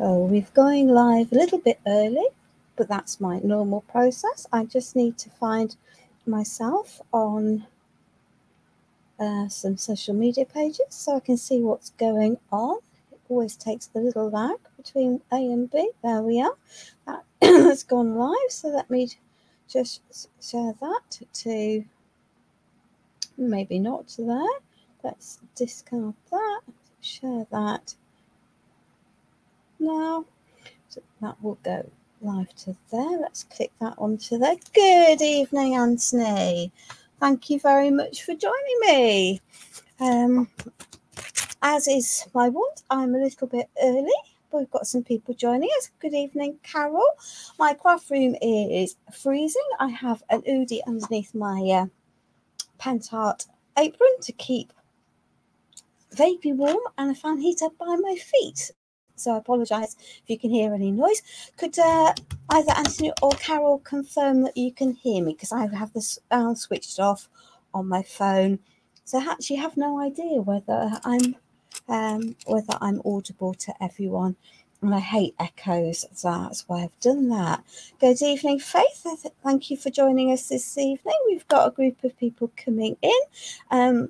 So we've going live a little bit early, but that's my normal process. I just need to find myself on some social media pages so I can see what's going on. It always takes a little lag between A and B. There we are. That has gone live. So let me just share that to maybe not to there. Let's discard that. Share that now. So that will go live to there. Let's click that onto there. Good evening, Anthony. Thank you very much for joining me. As is my wont, I'm a little bit early, but we've got some people joining us. Good evening, Carol. My craft room is freezing. I have an hoodie underneath my Pentart apron to keep vaguely warm and a fan heater by my feet. So I apologise if you can hear any noise. Could either Anthony or Carol confirm that you can hear me, because I have the sound switched off on my phone. So I actually have no idea whether I'm audible to everyone. And I hate echoes, so that's why I've done that. Good evening, Faith. Thank you for joining us this evening. We've got a group of people coming in.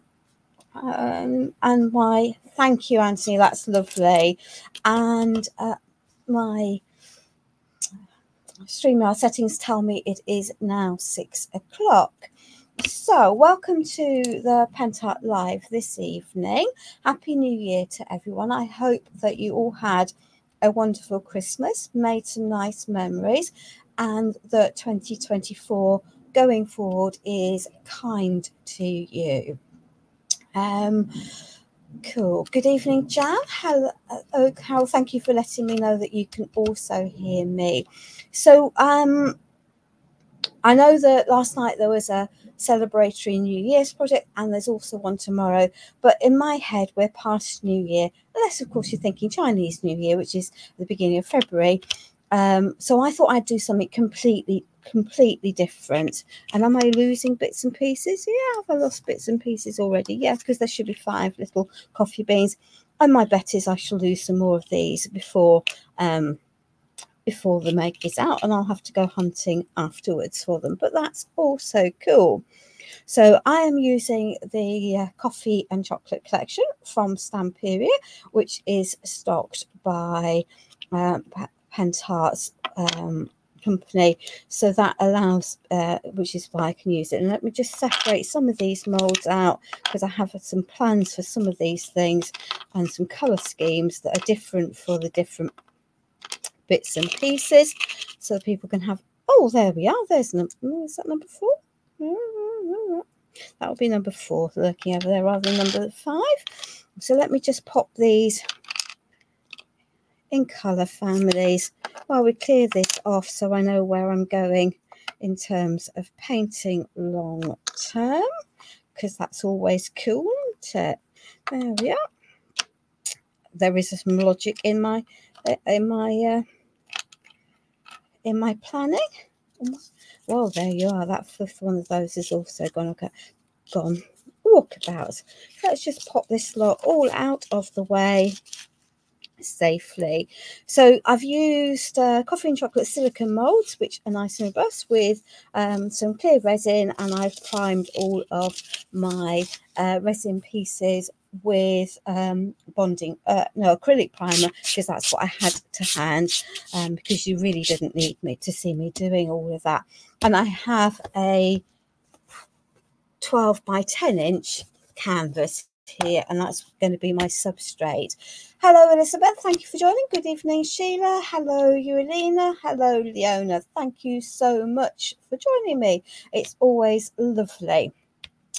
And my thank you, Anthony, that's lovely. And my StreamYard settings tell me it is now 6 o'clock. So welcome to the Pentart Live this evening. Happy New Year to everyone. I hope that you all had a wonderful Christmas, made some nice memories, and that 2024 going forward is kind to you. Cool. Good evening, Jan. Hello, Carol. Thank you for letting me know that you can also hear me. So, I know that last night there was a celebratory New Year's project, and there's also one tomorrow. But in my head, we're past New Year, unless, of course, you're thinking Chinese New Year, which is the beginning of February. So I thought I'd do something completely different. And am I losing bits and pieces? Yeah, have I lost bits and pieces already? Yeah, because there should be 5 little coffee beans. And my bet is I shall lose some more of these before the make is out, and I'll have to go hunting afterwards for them. But that's also cool. So I am using the coffee and chocolate collection from Stamperia, which is stocked by Pentart's company, so that allows which is why I can use it. And let me just separate some of these molds out, because I have some plans for some of these things and some color schemes that are different for the different bits and pieces, so people can have. Oh, there we are. There's number. Is that number 4? That will be number 4 looking over there rather than number 5. So let me just pop these in colour families while we clear this off, so I know where I'm going in terms of painting long term, because that's always cool, isn't it? There we are. There is some logic in my planning. Well, there you are. That 5th one of those is also gone walkabout. Let's just pop this lot all out of the way safely. So I've used coffee and chocolate silicone molds, which are nice and robust, with some clear resin, and I've primed all of my resin pieces with acrylic primer, because that's what I had to hand, because you really didn't need me to see me doing all of that. And I have a 12 by 10 inch canvas here, and that's going to be my substrate. Hello, Elizabeth. Thank you for joining. Good evening, Sheila. Hello, Eulina. Hello, Leona. Thank you so much for joining me. It's always lovely.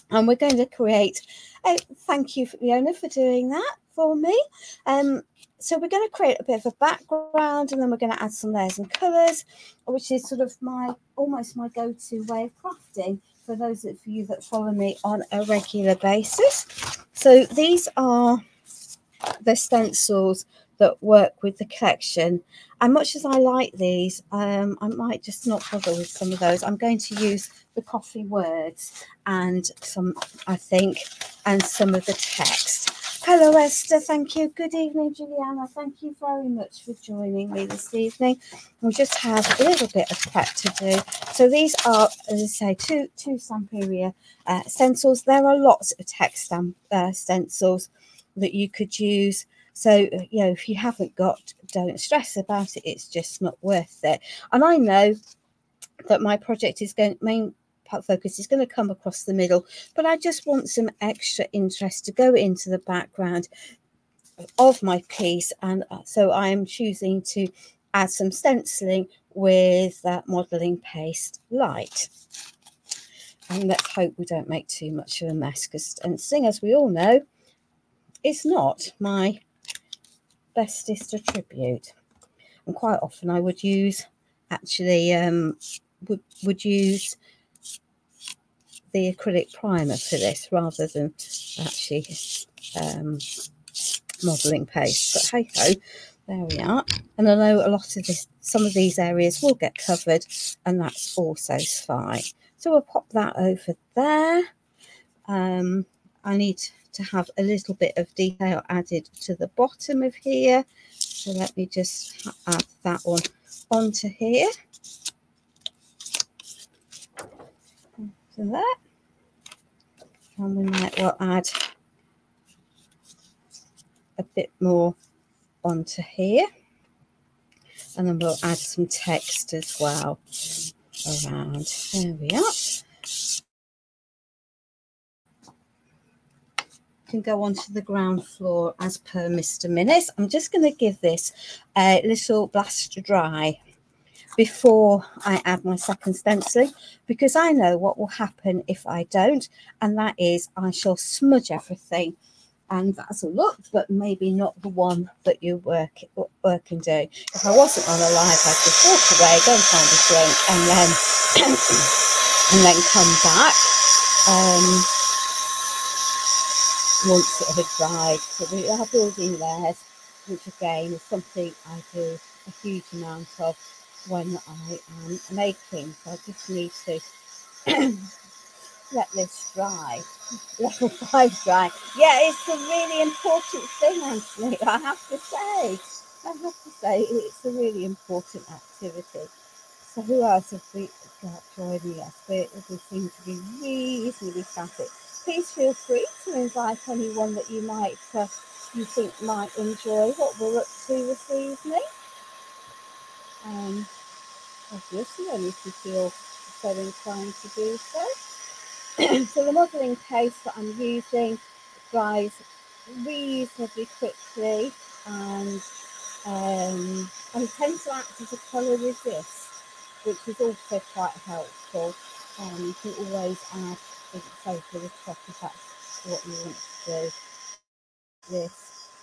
And we're going to create thank you, Leona, for doing that for me. So we're going to create a bit of a background, and then we're going to add some layers and colours, which is sort of almost my go-to way of crafting for those of you that follow me on a regular basis. So these are the stencils that work with the collection, and much as I like these, I might just not bother with some of those. I'm going to use the coffee words and some of the text. Hello, Esther. Thank you. Good evening, Juliana. Thank you very much for joining me this evening. We'll just have a little bit of prep to do. So these are, as I say, two Samperia stencils. There are lots of text stencils that you could use. So, you know, if you haven't got, don't stress about it. It's just not worth it. And I know that my project is main focus is going to come across the middle, but I just want some extra interest to go into the background of my piece, and so I am choosing to add some stenciling with modelling paste light. And let's hope we don't make too much of a mess, because stenciling, as we all know, is not my bestest attribute. And quite often I would use actually would use the acrylic primer for this rather than actually modelling paste. But hey ho, there we are. And I know a lot of this, some of these areas will get covered, and that's also fine. So we'll pop that over there. I need to have a little bit of detail added to the bottom of here. So let me just add that one onto here. So that. And we might well add a bit more onto here. And then we'll add some text as well around. There we are. Can go onto the ground floor as per Mr. Minnis. I'm just going to give this a little blast dry before I add my second stenciling, because I know what will happen if I don't, and that is I shall smudge everything, and that's a look, but maybe not the one that you work and do. If I wasn't on a live, I'd just walk away, go and find a drink, and then come back once it had dried. So we are building layers, which again is something I do a huge amount of when I am making. So I just need to let this dry. Level 5 dry. Yeah, it's a really important thing, Anthony. I have to say it's a really important activity. So who else have we got joining us? We seem to be reasonably static. Please feel free to invite anyone that you might you think might enjoy what we're up to this evening. Obviously, only if you feel so inclined to do so. So the modelling paste that I'm using dries reasonably quickly, and tends to act as a colour resist, which is also quite helpful. You can always add over the top if that's what you want to do. This,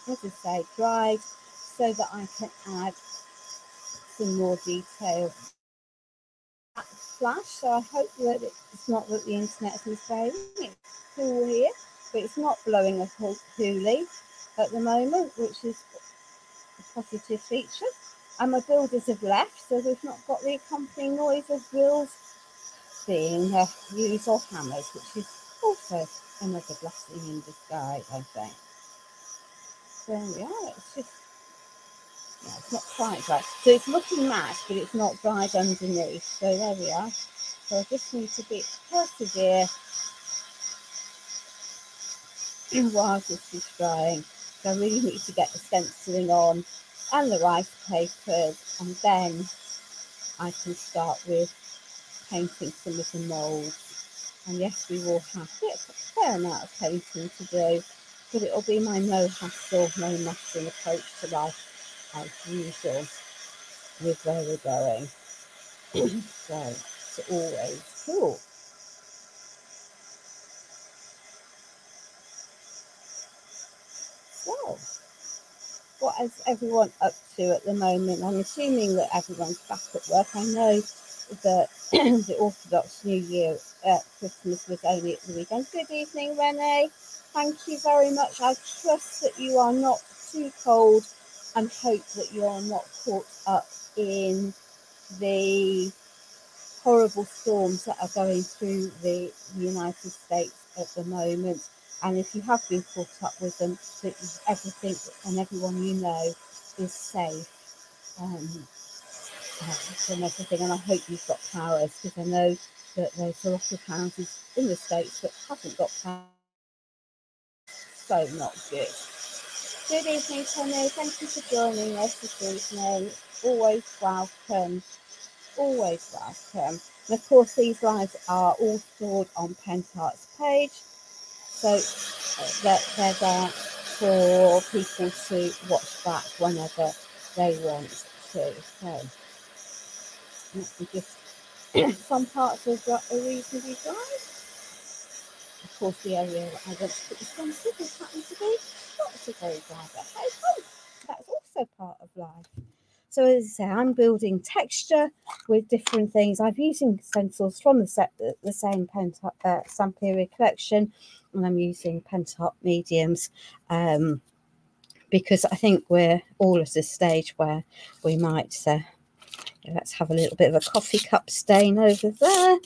as I say, dried so that I can add some more detail. Flash, so I hope that it's not that the internet is misbehaving. It's cool here, but it's not blowing a hoolie at the moment, which is a positive feature. And my builders have left, so we've not got the accompanying noise of drills being used or hammers, which is also another blessing in disguise, I think. So there we are. It's just, yeah, it's not quite dry. So it's looking matte, but it's not dried underneath. So there we are. So I just need to persevere while this is drying. So I really need to get the stenciling on and the rice papers, and then I can start with painting some of the moulds. And yes, we will have a fair amount of painting to do, but it'll be my no hassle, no messing approach to life as usual with where we're going. So it's always cool. So what is everyone up to at the moment? I'm assuming that everyone's back at work. I know that the Orthodox New Year Christmas was only at the weekend. Good evening, Renee. Thank you very much. I trust that you are not too cold and hope that you are not caught up in the horrible storms that are going through the United States at the moment. And if you have been caught up with them, that everything and everyone you know is safe and everything. And I hope you've got powers, because I know that there's a lot of houses in the States that haven't got powers. So not good. Good evening, Tony. Thank you for joining us this evening. Always welcome. Always welcome. And of course, these lives are all stored on Pentart's page, so that they're there for people to watch back whenever they want to. So let me just some parts are reasonably dry. Of course, the area that I want to put the sun to just happens to be not so very dry, but hey, that's also part of life. So as I say, I'm building texture with different things. I'm using stencils from the same Sun Period collection, and I'm using Pentart mediums because I think we're all at a stage where we might, let's have a little bit of a coffee cup stain over there.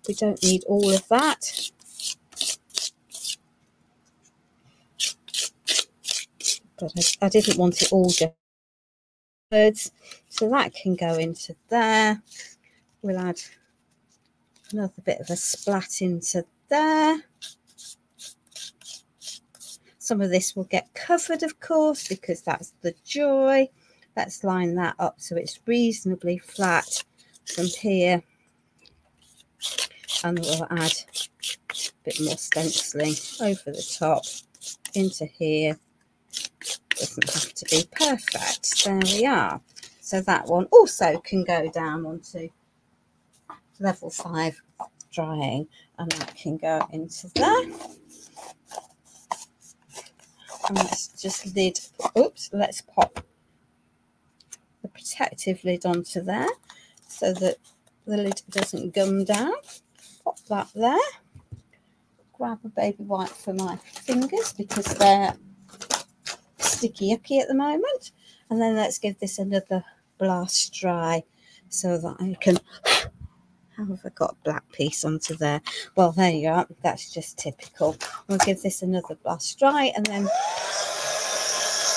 We don't need all of that. But I didn't want it all just words, so that can go into there. We'll add another bit of a splat into there. Some of this will get covered, of course, because that's the joy. Let's line that up so it's reasonably flat from here, and we'll add a bit more stenciling over the top into here. Doesn't have to be perfect. There we are. So that one also can go down onto level 5 drying, and that can go into there. And let's just let's pop the protective lid onto there so that the lid doesn't gum down. Pop that there. Grab a baby wipe for my fingers because they're sticky yucky at the moment, and then let's give this another blast dry so that I can how have I got a black piece onto there? Well, there you are. That's just typical. We'll give this another blast dry, and then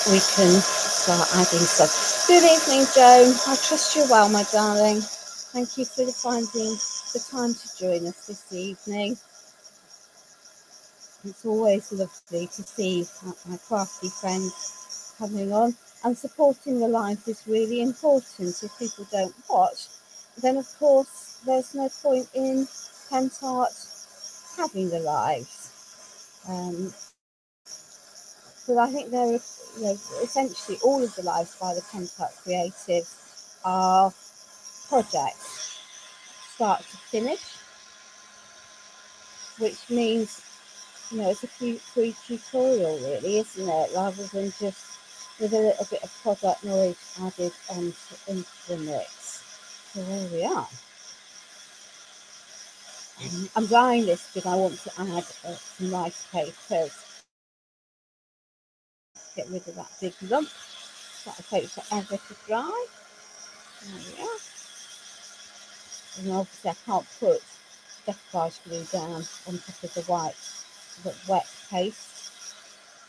we can start adding stuff. Good evening, Joan. I trust you're well, my darling. Thank you for finding the time to join us this evening. It's always lovely to see my crafty friends coming on, and supporting the live is really important. If people don't watch, then of course there's no point in Pentart having the lives. But I think there are, essentially all of the lives by the Pentart creatives are projects, start to finish, which means, it's a free tutorial really, isn't it? Rather than just with a little bit of product knowledge added into the mix. So there we are. I'm drying this because I want to add some rice papers. Get rid of that big lump. That'll take forever to dry. There we are. And obviously I can't put decoupage glue down on top of the wet paste.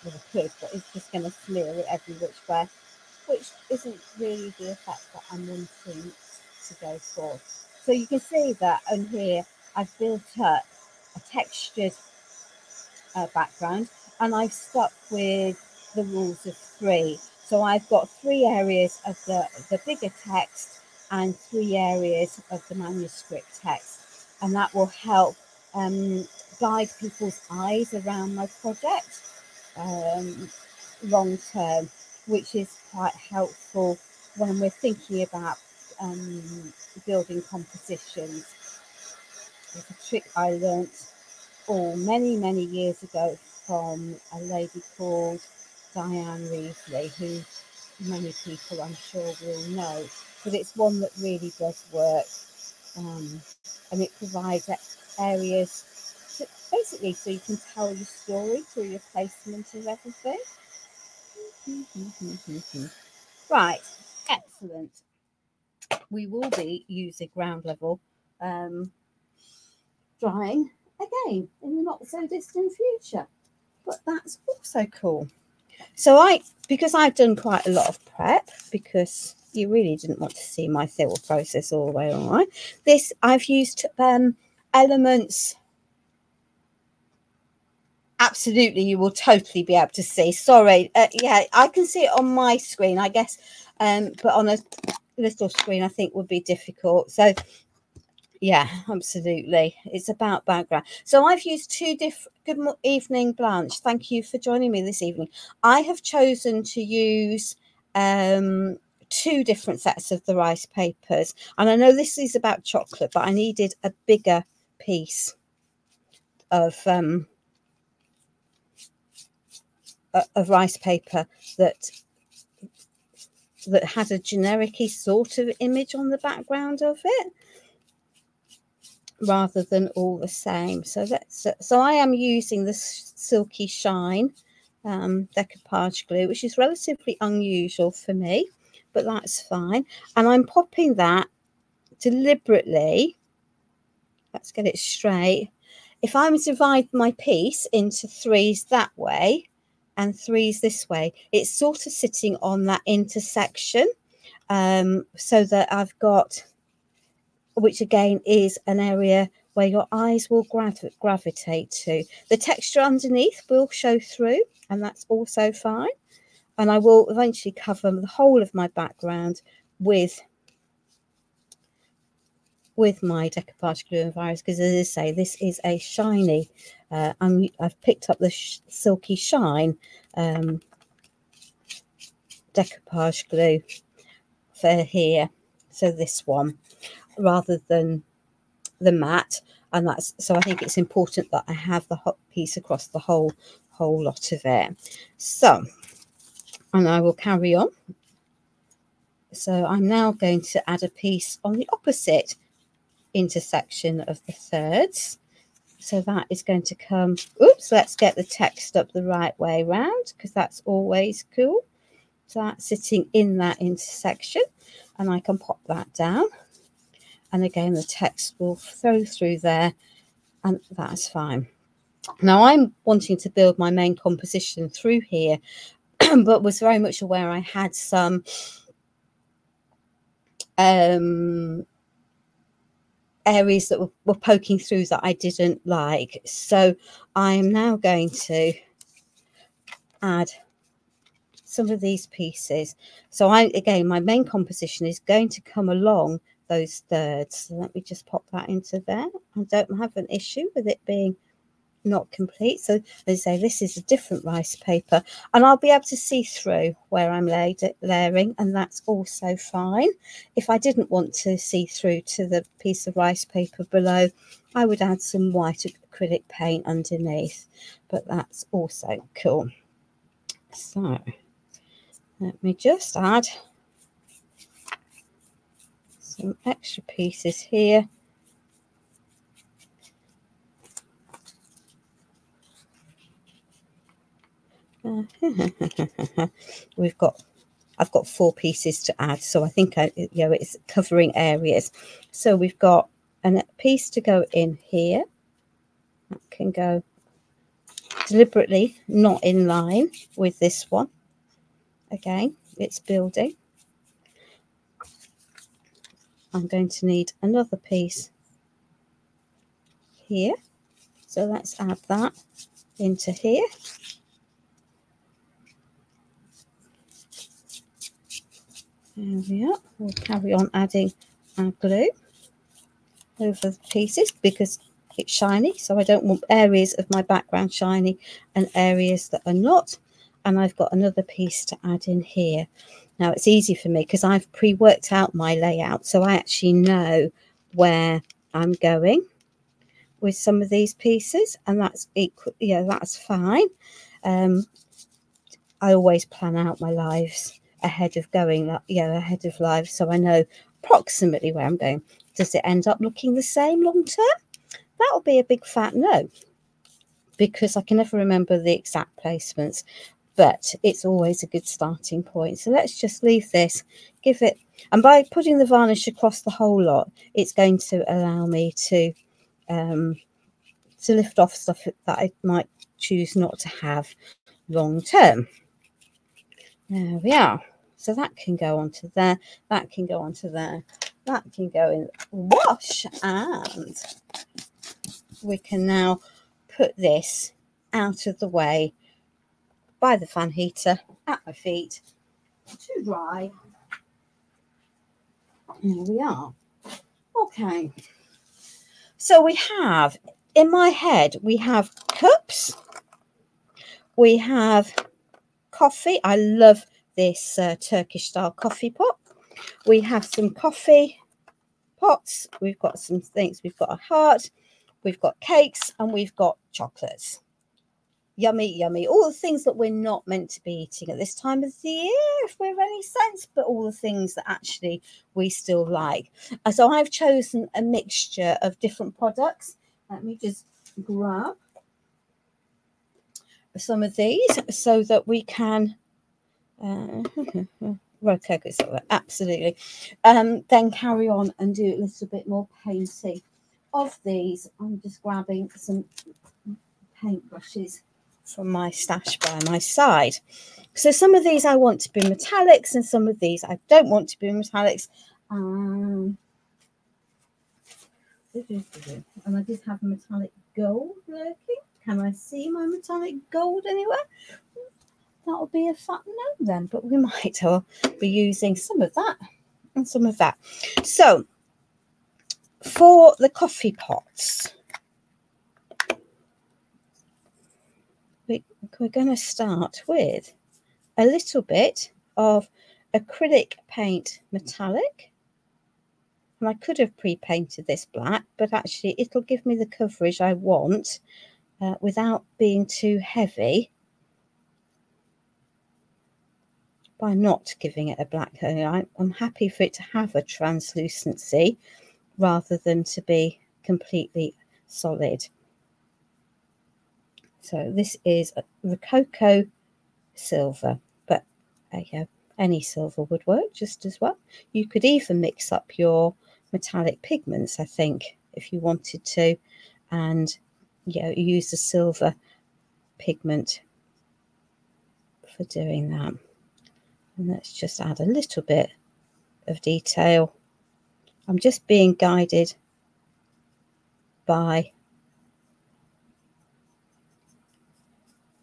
Well, I could, but it's just going to smear it every which way, which isn't really the effect that I'm wanting to go for. So you can see that on here I've built up a textured background, and I've stuck with the rules of 3. So I've got 3 areas of the bigger text and 3 areas of the manuscript text, and that will help guide people's eyes around my project long term, which is quite helpful when we're thinking about building compositions. It's a trick I learnt many years ago from a lady called Diane Reesley, who many people I'm sure will know, but it's one that really does work, and it provides areas basically so you can tell your story through your placement of everything. Right, excellent. We will be using ground level drying again in the not so distant future. But that's also cool. So because I've done quite a lot of prep, because you really didn't want to see my thought process all the way along. This I've used elements. Absolutely, you will totally be able to see. Sorry, yeah, I can see it on my screen, I guess, but on a little screen, I think would be difficult. So, yeah, absolutely, it's about background. So I've used two different. Good evening, Blanche. Thank you for joining me this evening. I have chosen to use two different sets of the rice papers, and I know this is about chocolate, but I needed a bigger piece of rice paper that had a generic-y sort of image on the background of it, rather than all the same. So I am using the Silky Shine decoupage glue, which is relatively unusual for me, but that's fine. And I'm popping that deliberately. Let's get it straight. If I divide my piece into threes that way and threes this way, it's sort of sitting on that intersection, so that I've got, which again is an area where your eyes will gravitate to. The texture underneath will show through, and that's also fine. And I will eventually cover the whole of my background with my decoupage glue and virus, because as I say, this is a shiny, I've picked up the Silky Shine decoupage glue for here, so this one rather than the matte, and that's, so I think it's important that I have the hot piece across the whole lot of it. So, and I will carry on. So I'm now going to add a piece on the opposite intersection of the thirds. So that is going to come, oops, let's get the text up the right way round, because that's always cool. So that's sitting in that intersection, and I can pop that down. And again, the text will flow through there, and that's fine. Now I'm wanting to build my main composition through here, but was very much aware I had some areas that were poking through that I didn't like. So I'm now going to add some of these pieces. So again, my main composition is going to come along those thirds. So let me just pop that into there. I don't have an issue with it being not complete. So as I say, this is a different rice paper, and I'll be able to see through where I'm layering, and that's also fine. If I didn't want to see through to the piece of rice paper below, I would add some white acrylic paint underneath, but that's also cool. So let me just add some extra pieces here. I've got 4 pieces to add, so I think it's covering areas. So we've got a piece to go in here. That can go deliberately not in line with this one. Again, it's building. I'm going to need another piece here, so let's add that into here. There we are. We'll carry on adding our glue over the pieces because it's shiny, so I don't want areas of my background shiny and areas that are not. And I've got another piece to add in here. Now it's easy for me because I've pre-worked out my layout, so I actually know where I'm going with some of these pieces, and that's equal. Yeah, that's fine. I always plan out my lives ahead of going, ahead of live, so I know approximately where I'm going. Does it end up looking the same long term? That will be a big fat no, because I can never remember the exact placements, but it's always a good starting point. So let's just leave this, give it, and by putting the varnish across the whole lot, it's going to allow me to to lift off stuff that I might choose not to have long term. There we are. So that can go onto there, that can go onto there, that can go in wash, and we can now put this out of the way by the fan heater at my feet to dry. Here we are. Okay. So we have, in my head, we have cups, we have coffee. I love this Turkish style coffee pot. We have some coffee pots. We've got some things. We've got a heart. We've got cakes, and we've got chocolates. Yummy, yummy. All the things that we're not meant to be eating at this time of the year, if we're any sense, but all the things that actually we still like. So I've chosen a mixture of different products. Let me just grab some of these so that we can absolutely then carry on and do a little bit more painting of these. I'm just grabbing some paintbrushes from my stash by my side. So some of these I want to be metallics, and some of these I don't want to be metallics. And I did have metallic gold lurking. Can I see my metallic gold anywhere? That will be a fun no then, but we might be using some of that and some of that. So for the coffee pots, we're going to start with a little bit of acrylic paint metallic. And I could have pre-painted this black, but actually it'll give me the coverage I want without being too heavy by not giving it a black coat. I'm happy for it to have a translucency rather than to be completely solid. So this is a Rococo silver, but any silver would work just as well. You could even mix up your metallic pigments, I think, if you wanted to, and use the silver pigment for doing that. And let's just add a little bit of detail. I'm just being guided by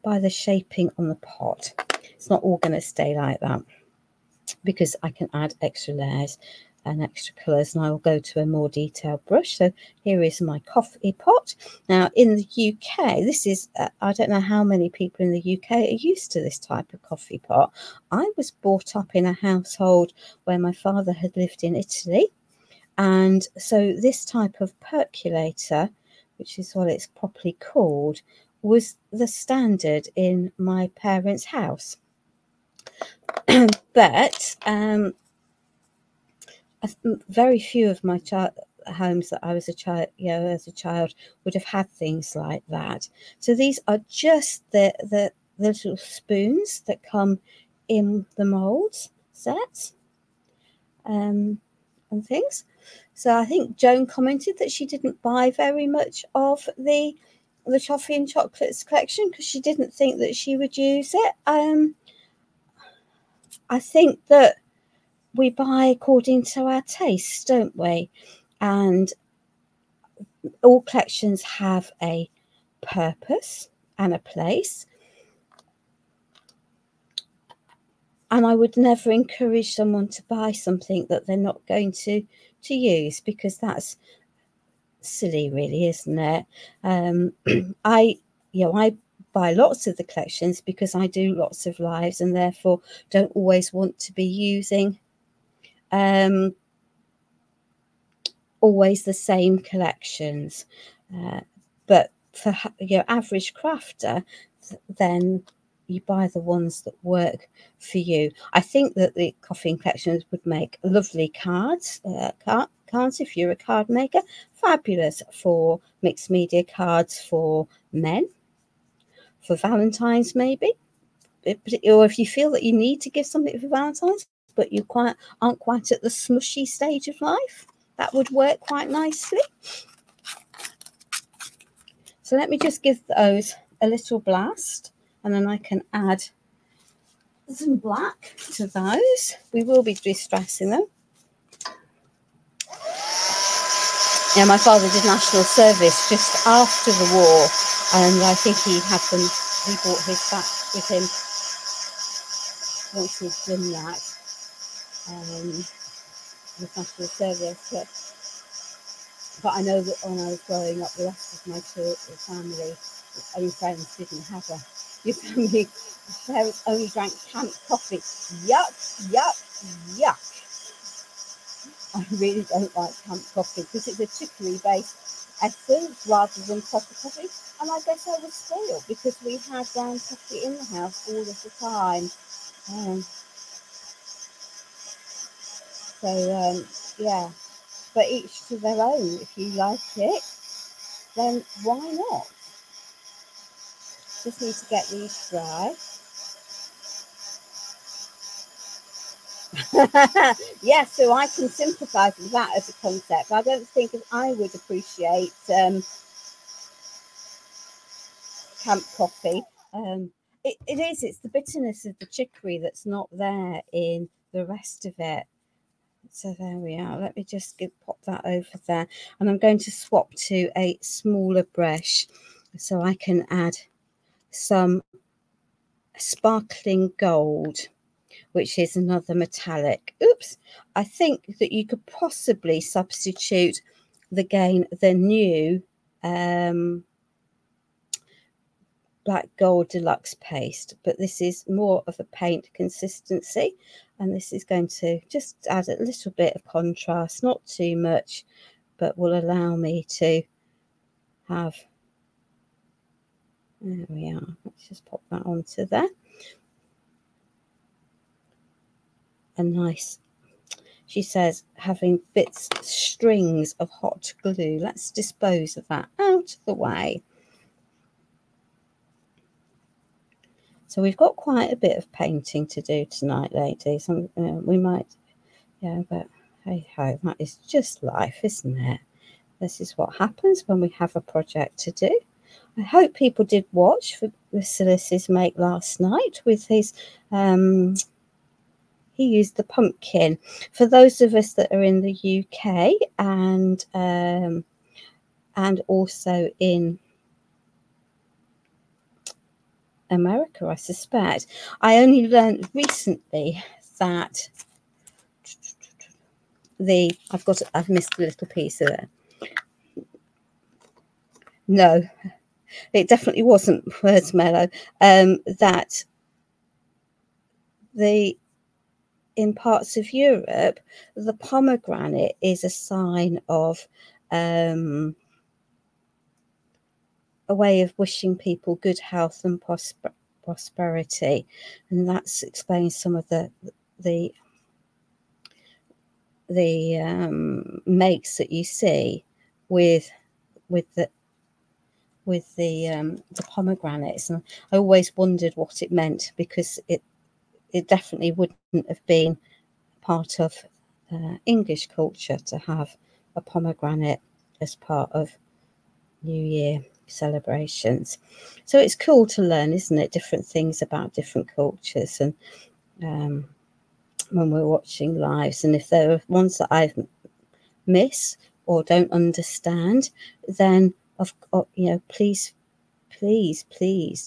the shaping on the pot. It's not all going to stay like that because I can add extra layers and extra colours, and I will go to a more detailed brush. So here is my coffee pot. Now in the UK, this is I don't know how many people in the UK are used to this type of coffee pot. I was brought up in a household where my father had lived in Italy, and so this type of percolator, which is what it's properly called, was the standard in my parents' house. But very few of my homes that I was a child, as a child, would have had things like that. So these are just the little spoons that come in the molds sets and things. So I think Joan commented that she didn't buy very much of the toffee and chocolates collection because she didn't think that she would use it. I think that we buy according to our tastes, don't we? And all collections have a purpose and a place. And I would never encourage someone to buy something that they're not going to use, because that's silly, really, isn't it? I buy lots of the collections because I do lots of lives and therefore don't always want to be using always the same collections. But for your average crafter, then you buy the ones that work for you. I think that the coffee collections would make lovely cards, cards if you're a card maker, fabulous for mixed media cards for men, for Valentine's maybe, or if you feel that you need to give something for Valentine's but you aren't quite at the smushy stage of life, that would work quite nicely. So let me just give those a little blast, and then I can add some black to those. We will be distressing them. Yeah, my father did national service just after the war, and I think he brought his back with him once he'd done that, with national service. But I know that when I was growing up, the rest of my family, any friends didn't have your family. Parents only drank canned coffee. Yuck, yuck, yuck. I really don't like canned coffee because it's a chicory-based essence rather than proper coffee. And I guess I was spoiled because we had ground coffee in the house all of the time. Yeah. But each to their own. If you like it, then why not? Just need to get these dry. Yeah, so I can sympathise with that as a concept. I don't think I would appreciate camp coffee. It's the bitterness of the chicory that's not there in the rest of it. So there we are. Let me just pop that over there, and I'm going to swap to a smaller brush so I can add some sparkling gold, which is another metallic. Oops, I think that you could possibly substitute the new black gold deluxe paste, but this is more of a paint consistency, and this is going to just add a little bit of contrast, not too much, but will allow me to have, there we are, let's just pop that onto there. A nice, she says, having strings of hot glue. Let's dispose of that out of the way. So we've got quite a bit of painting to do tonight, ladies. We might, yeah, but hey ho, that is just life, isn't it? This is what happens when we have a project to do. I hope people did watch for Vasilis's make last night with his, he used the pumpkin. For those of us that are in the UK and also in America, I suspect. I only learned recently that I've missed a little piece of it. No, it definitely wasn't marshmallow. That in parts of Europe, the pomegranate is a sign of a way of wishing people good health and prosperity, and that explains some of the makes that you see with the pomegranates. And I always wondered what it meant, because it definitely wouldn't have been part of English culture to have a pomegranate as part of New Year celebrations. So it's cool to learn, isn't it, different things about different cultures, and when we're watching lives, and if there are ones that I miss or don't understand, then please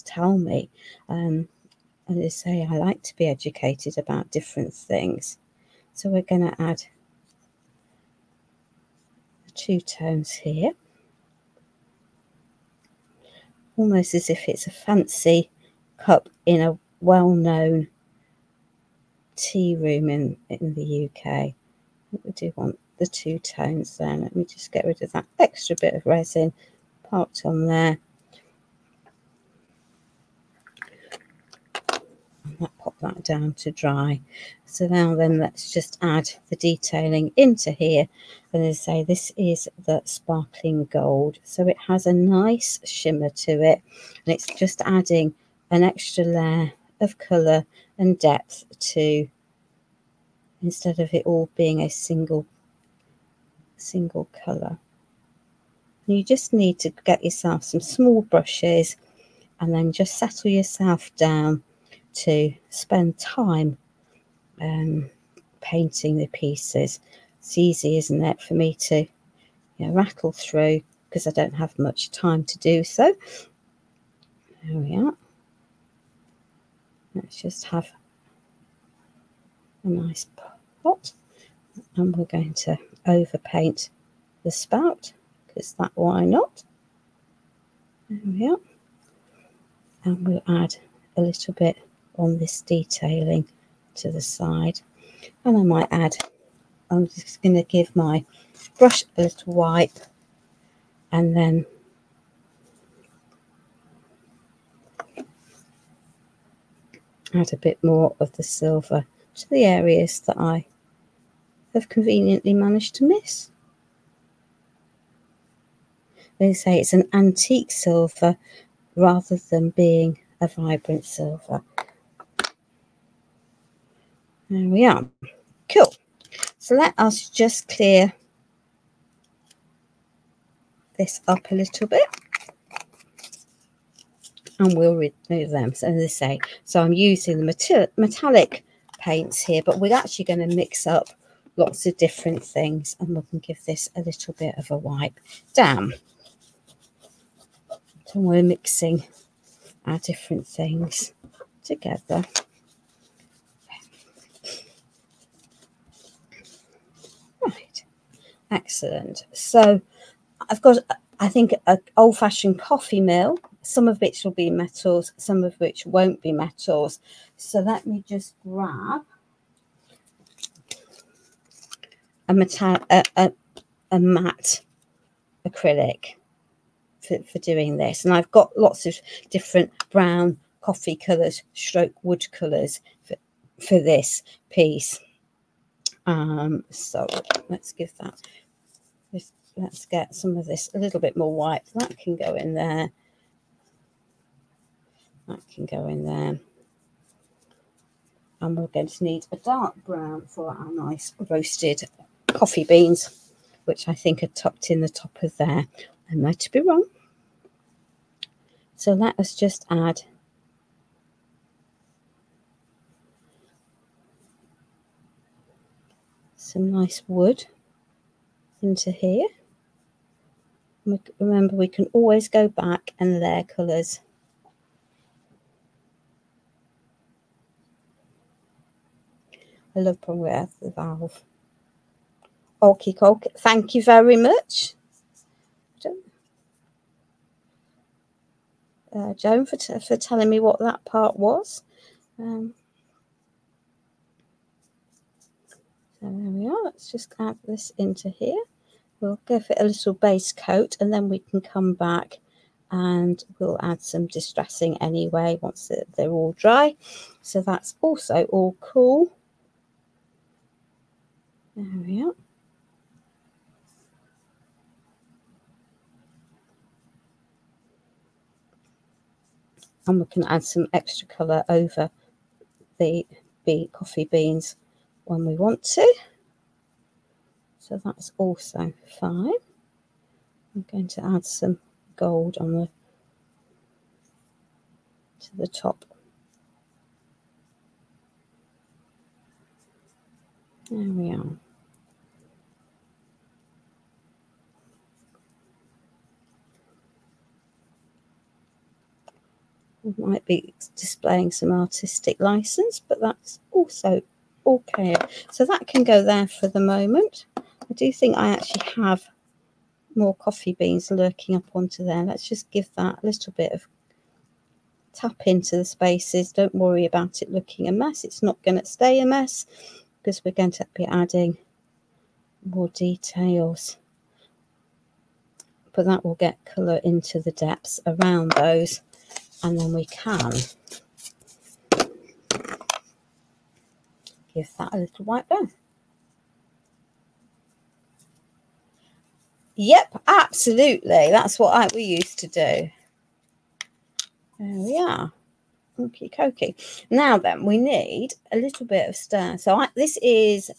tell me. And they say I like to be educated about different things. So we're going to add the two tones here, almost as if it's a fancy cup in a well-known tea room in the UK. We do want the two tones there. Let me just get rid of that extra bit of resin parked on there. I'll pop that down to dry. So now then, let's just add the detailing into here. And as I say, this is the sparkling gold, so it has a nice shimmer to it, and it's just adding an extra layer of colour and depth to, instead of it all being a single colour. You just need to get yourself some small brushes and then just settle yourself down to spend time painting the pieces. It's easy, isn't it, for me to rattle through because I don't have much time to do so. There we are. Let's just have a nice pot, and we're going to overpaint the spout because why not? There we are. And we'll add a little bit on this detailing to the side, and I might add, I'm just going to give my brush a little wipe and then add a bit more of the silver to the areas that I have conveniently managed to miss. They say it's an antique silver rather than being a vibrant silver. There we are. Cool. So let us just clear this up a little bit, and we'll remove them. So as I say, so I'm using the metallic paints here, but we're actually going to mix up lots of different things, and we can give this a little bit of a wipe down. So we're mixing our different things together. Right, excellent. So I've got, I think, an old-fashioned coffee mill, some of which will be metals, some of which won't be metals. So let me just grab a matte acrylic for doing this. And I've got lots of different brown coffee colours, stroke wood colours for this piece. So let's give that, let's get some of this a little bit more white. That can go in there. That can go in there. And we're going to need a dark brown for our nice roasted coffee beans, which I think are tucked in the top of there. I might be wrong. So let us just add some nice wood into here. Remember, we can always go back and layer colours. I love when we have the valve. Okie dokie. Thank you very much, Joan, for telling me what that part was. So there we are. Let's just add this into here. We'll give it a little base coat, and then we can come back and we'll add some distressing anyway once they're all dry. So that's also all cool. There we are. And we can add some extra colour over the coffee beans when we want to. So that's also fine. I'm going to add some gold on to the top. There we are. We might be displaying some artistic license, but that's also okay. So that can go there for the moment. I do think I actually have more coffee beans lurking up onto there. Let's just give that a little bit of tap into the spaces. Don't worry about it looking a mess. It's not going to stay a mess because we're going to be adding more details. But that will get colour into the depths around those, and then we can give that a little wipe down. Yep, absolutely. That's what we used to do. There we are. Okie dokie. Now then, we need a little bit of stir. So this is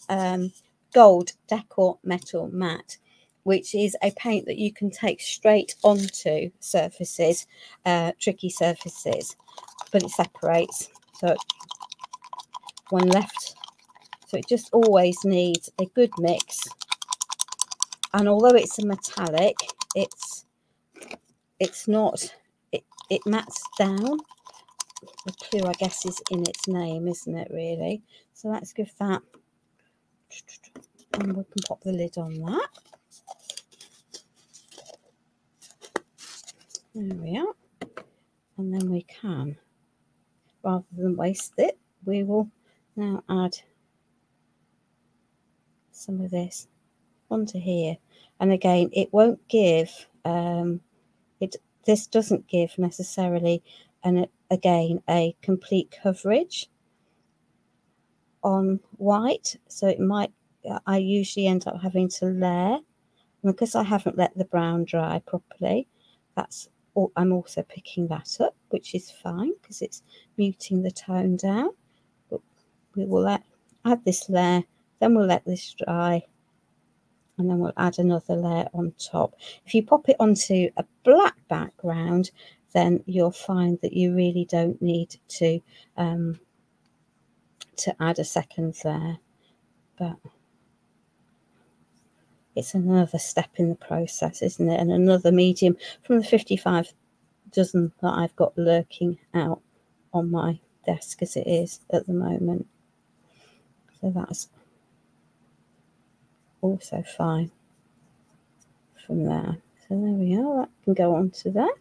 gold decor metal matte, which is a paint that you can take straight onto surfaces, tricky surfaces, but it separates. So one left. So it just always needs a good mix. And although it's a metallic, it's not, it mats down. The clue, I guess, is in its name, isn't it, really? So let's give that, and we can pop the lid on that. There we are. And then we can, rather than waste it, we will now add some of this onto here. And again, it won't give, this doesn't give necessarily, again, a complete coverage on white. So it might, I usually end up having to layer. And because I haven't let the brown dry properly, I'm also picking that up, which is fine because it's muting the tone down. But we will add this layer, then we'll let this dry, and then we'll add another layer on top. If you pop it onto a black background, then you'll find that you really don't need to add a second layer. But it's another step in the process, isn't it? And another medium from the 55 dozen that I've got lurking out on my desk as it is at the moment. So that's also fine from there. So there we are, that can go on to there.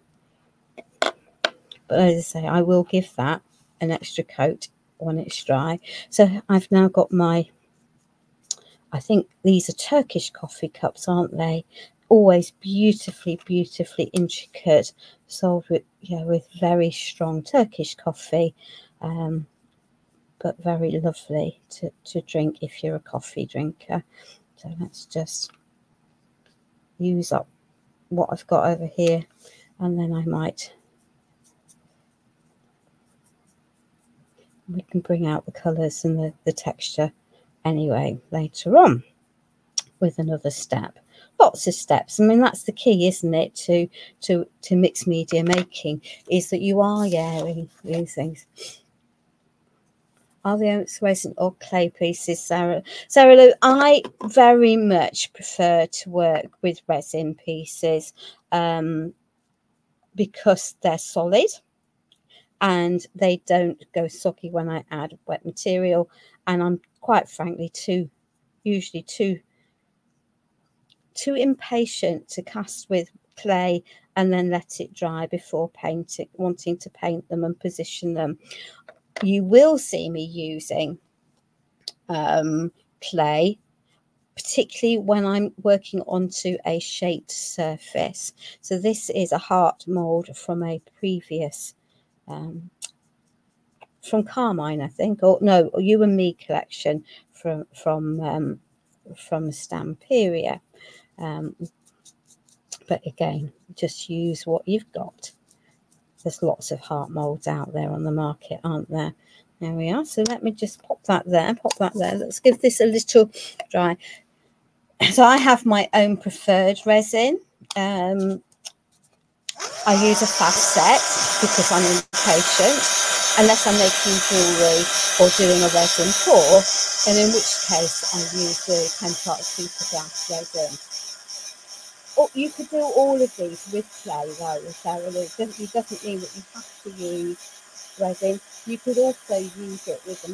But as I say, I will give that an extra coat when it's dry. So I've now got my, I think these are Turkish coffee cups, aren't they? Always beautifully, beautifully intricate, sold with, with very strong Turkish coffee, but very lovely to drink if you're a coffee drinker. So let's just use up what I've got over here, and then we can bring out the colours and the texture anyway later on with another step. Lots of steps. I mean, that's the key, isn't it, to mixed media making, is that you are layering these things. Are the oaks resin or clay pieces, Sarah? Sarah Lou, I very much prefer to work with resin pieces because they're solid and they don't go soggy when I add wet material. And I'm quite frankly usually too impatient to cast with clay and then let it dry before wanting to paint them and position them. You will see me using clay, particularly when I'm working onto a shaped surface. So this is a heart mold from a previous from Carmine, I think, or no, You and Me collection from Stamperia. But again, just use what you've got. There's lots of heart molds out there on the market, aren't there? There we are. So let me just pop that there. Let's give this a little dry. So I have my own preferred resin. I use a fast set because I'm impatient, unless I'm making jewellery or doing a resin pour, and in which case I use the Pentacolor Kft glass resin. Or you could do all of these with clay, though, Sarah. It doesn't mean that you have to use resin. You could also use it with the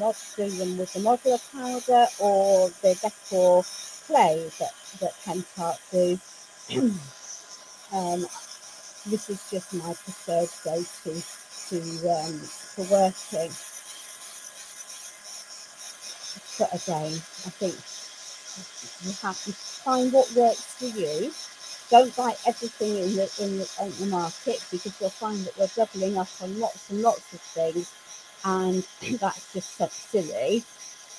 modular powder or the decor clay that Pentacolor do. This is just my preferred go-to for working. But again, I think you have to find what works for you. Don't buy everything in the market, because you'll find that we're doubling up on lots and lots of things, and that's just so silly.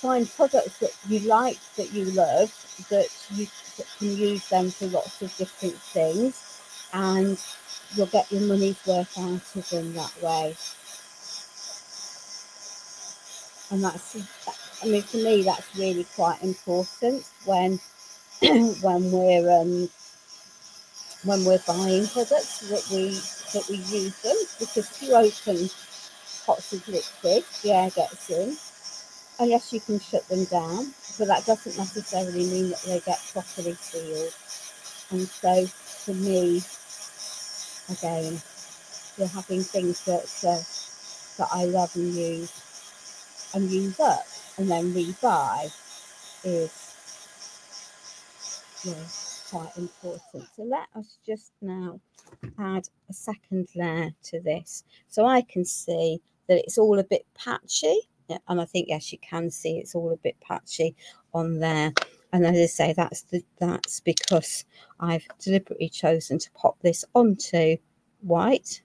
Find products that you like, that you love, that you can use them for lots of different things, and you'll get your money's worth out of them that way. And I mean, for me, that's really quite important when we're when we're buying products that we use them, because if you open pots of liquid, the air gets in, and yes, you can shut them down, but that doesn't necessarily mean that they get properly sealed. And so for me, again, you're having things that I love and use up and then rebuy is quite important. So let us just now add a second layer to this, so I can see that it's all a bit patchy. Yeah, and I think, yes, you can see it's all a bit patchy on there. And as I say, that's because I've deliberately chosen to pop this onto white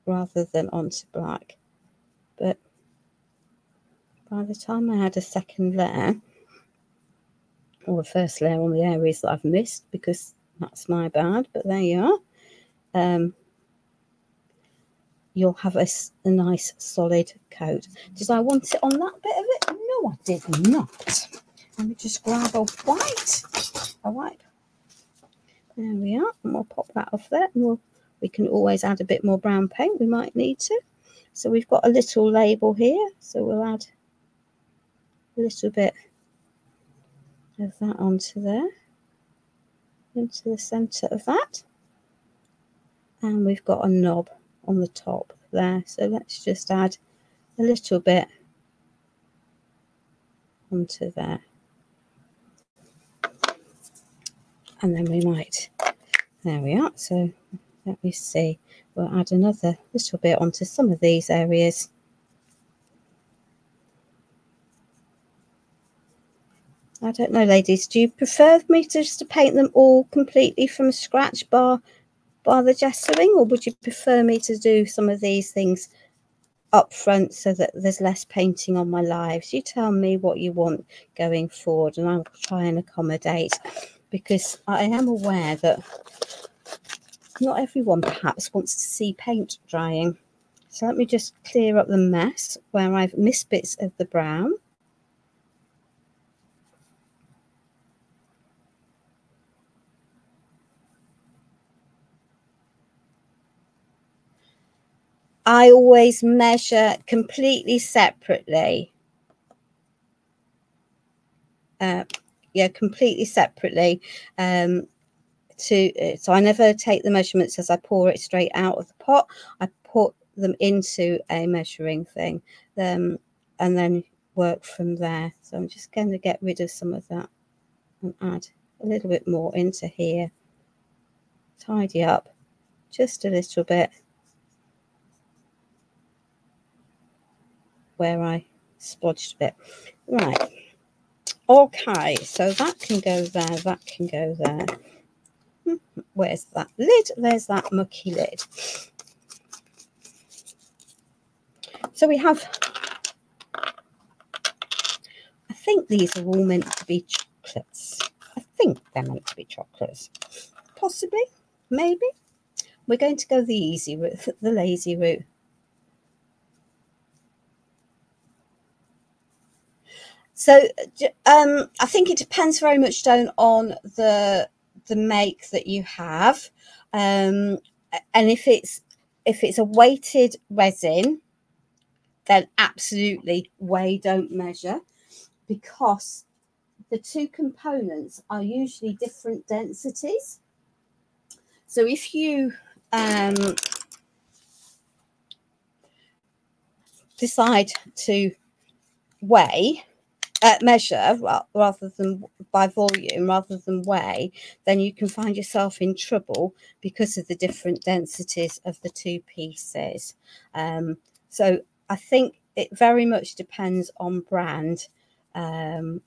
rather than onto black. But by the time I add a second layer, or a first layer on the areas that I've missed, because that's my bad, but there you are, you'll have a nice solid coat. Did I want it on that bit of it? No, I did not. Let me just grab a wipe. There we are, and we'll pop that off there, and we can always add a bit more brown paint, we might need to. So we've got a little label here, so we'll add a little bit of that onto there, into the centre of that. And we've got a knob on the top there, so let's just add a little bit onto there, and then we might, there we are. So let me see, we'll add another little bit onto some of these areas. I don't know, ladies, do you prefer me to just paint them all completely from scratch bar the gessoing, or would you prefer me to do some of these things up front so that there's less painting on my lives? You tell me what you want going forward, and I'll try and accommodate, because I am aware that not everyone perhaps wants to see paint drying. So let me just clear up the mess where I've missed bits of the brown. I always measure completely separately. Completely separately. So I never take the measurements as I pour it straight out of the pot. I put them into a measuring thing, and then work from there. So I'm just going to get rid of some of that and add a little bit more into here. Tidy up just a little bit where I splodged a bit. Right. Okay, so that can go there, that can go there. Where's that lid? There's that mucky lid. So we have, I think these are all meant to be chocolates. I think they're meant to be chocolates. Possibly, maybe. We're going to go the easy route, the lazy route. So I think it depends very much down on the make that you have, and if it's a weighted resin, then absolutely weigh, don't measure, because the two components are usually different densities. So if you decide to measure rather than by volume rather than weigh, then you can find yourself in trouble because of the different densities of the two pieces. So I think it very much depends on brand. And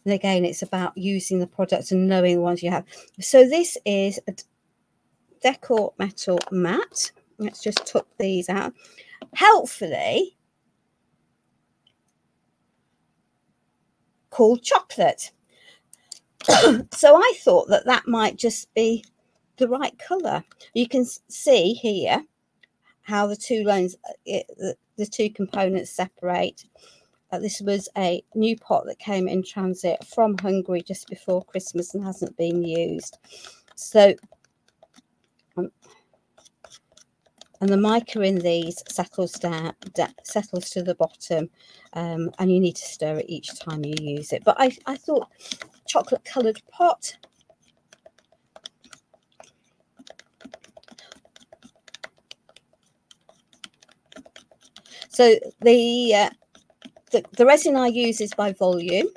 again, it's about using the products and knowing the ones you have. So this is a Decor Metal Matte. Let's just tuck these out. Helpfully called chocolate. So I thought that might just be the right colour. You can see here how the two lines, the two components separate. This was a new pot that came in transit from Hungary just before Christmas and hasn't been used. So, and the mica in these settles down, settles to the bottom, and you need to stir it each time you use it. But I thought chocolate coloured pot. So the resin I use is by volume,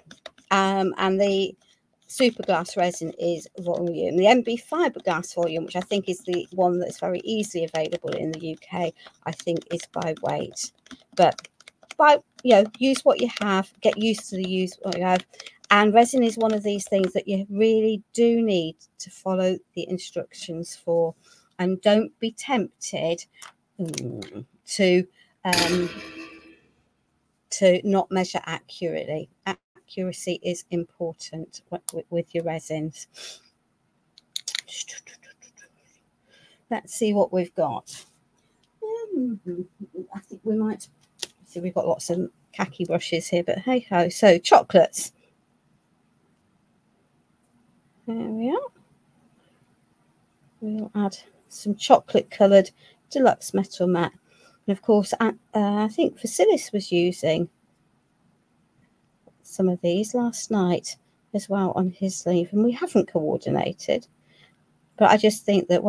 and the Superglass resin is volume. The MB fiberglass volume, which I think is the one that's very easily available in the UK, I think is by weight. But use what you have, get used to the use what you have. And resin is one of these things that you really do need to follow the instructions for, and don't be tempted to not measure accurately. Accuracy is important with your resins. Let's see what we've got. I think we might see, we've got lots of khaki brushes here, but hey ho. So chocolates. There we are. We'll add some chocolate coloured deluxe metal matte. And of course, I think Vasilis was using some of these last night as well on his sleeve, and we haven't coordinated. But I just think that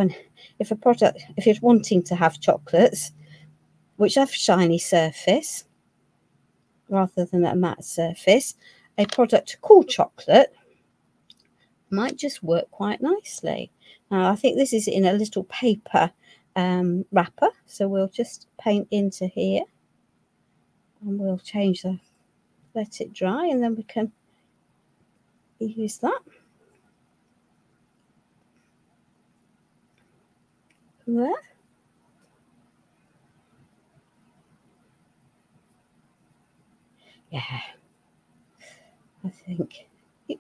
if you're wanting to have chocolates which have a shiny surface rather than a matte surface, a product called chocolate might just work quite nicely. Now I think this is in a little paper wrapper, so we'll just paint into here and we'll let it dry, and then we can use that. There. Yeah,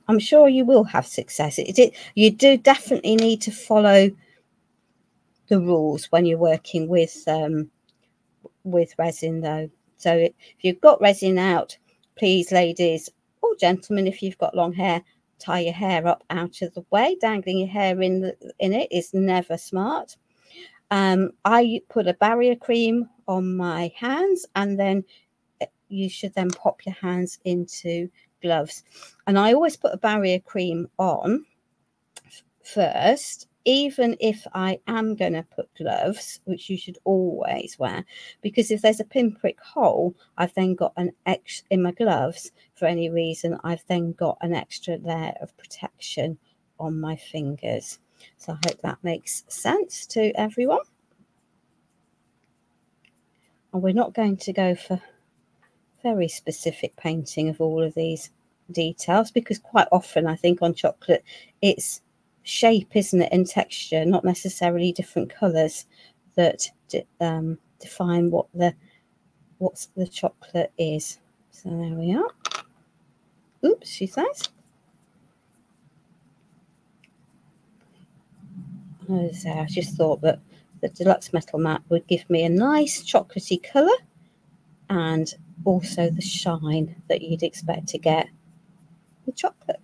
I'm sure you will have success. You do definitely need to follow the rules when you're working with resin, though. So if you've got resin out, please, ladies or gentlemen, if you've got long hair, tie your hair up out of the way. Dangling your hair in it is never smart. I put a barrier cream on my hands, and then you should then pop your hands into gloves. And I always put a barrier cream on first, even if I am going to put gloves, which you should always wear, because if there's a pinprick hole, I've then got an extra in my gloves for any reason. I've then got an extra layer of protection on my fingers. So I hope that makes sense to everyone. And we're not going to go for very specific painting of all of these details, because quite often I think on chocolate it's shape, isn't it, and texture, not necessarily different colors that define what the chocolate is. So there we are. Oops, she says. So I just thought that the deluxe metal matte would give me a nice chocolatey color and also the shine that you'd expect to get with chocolate.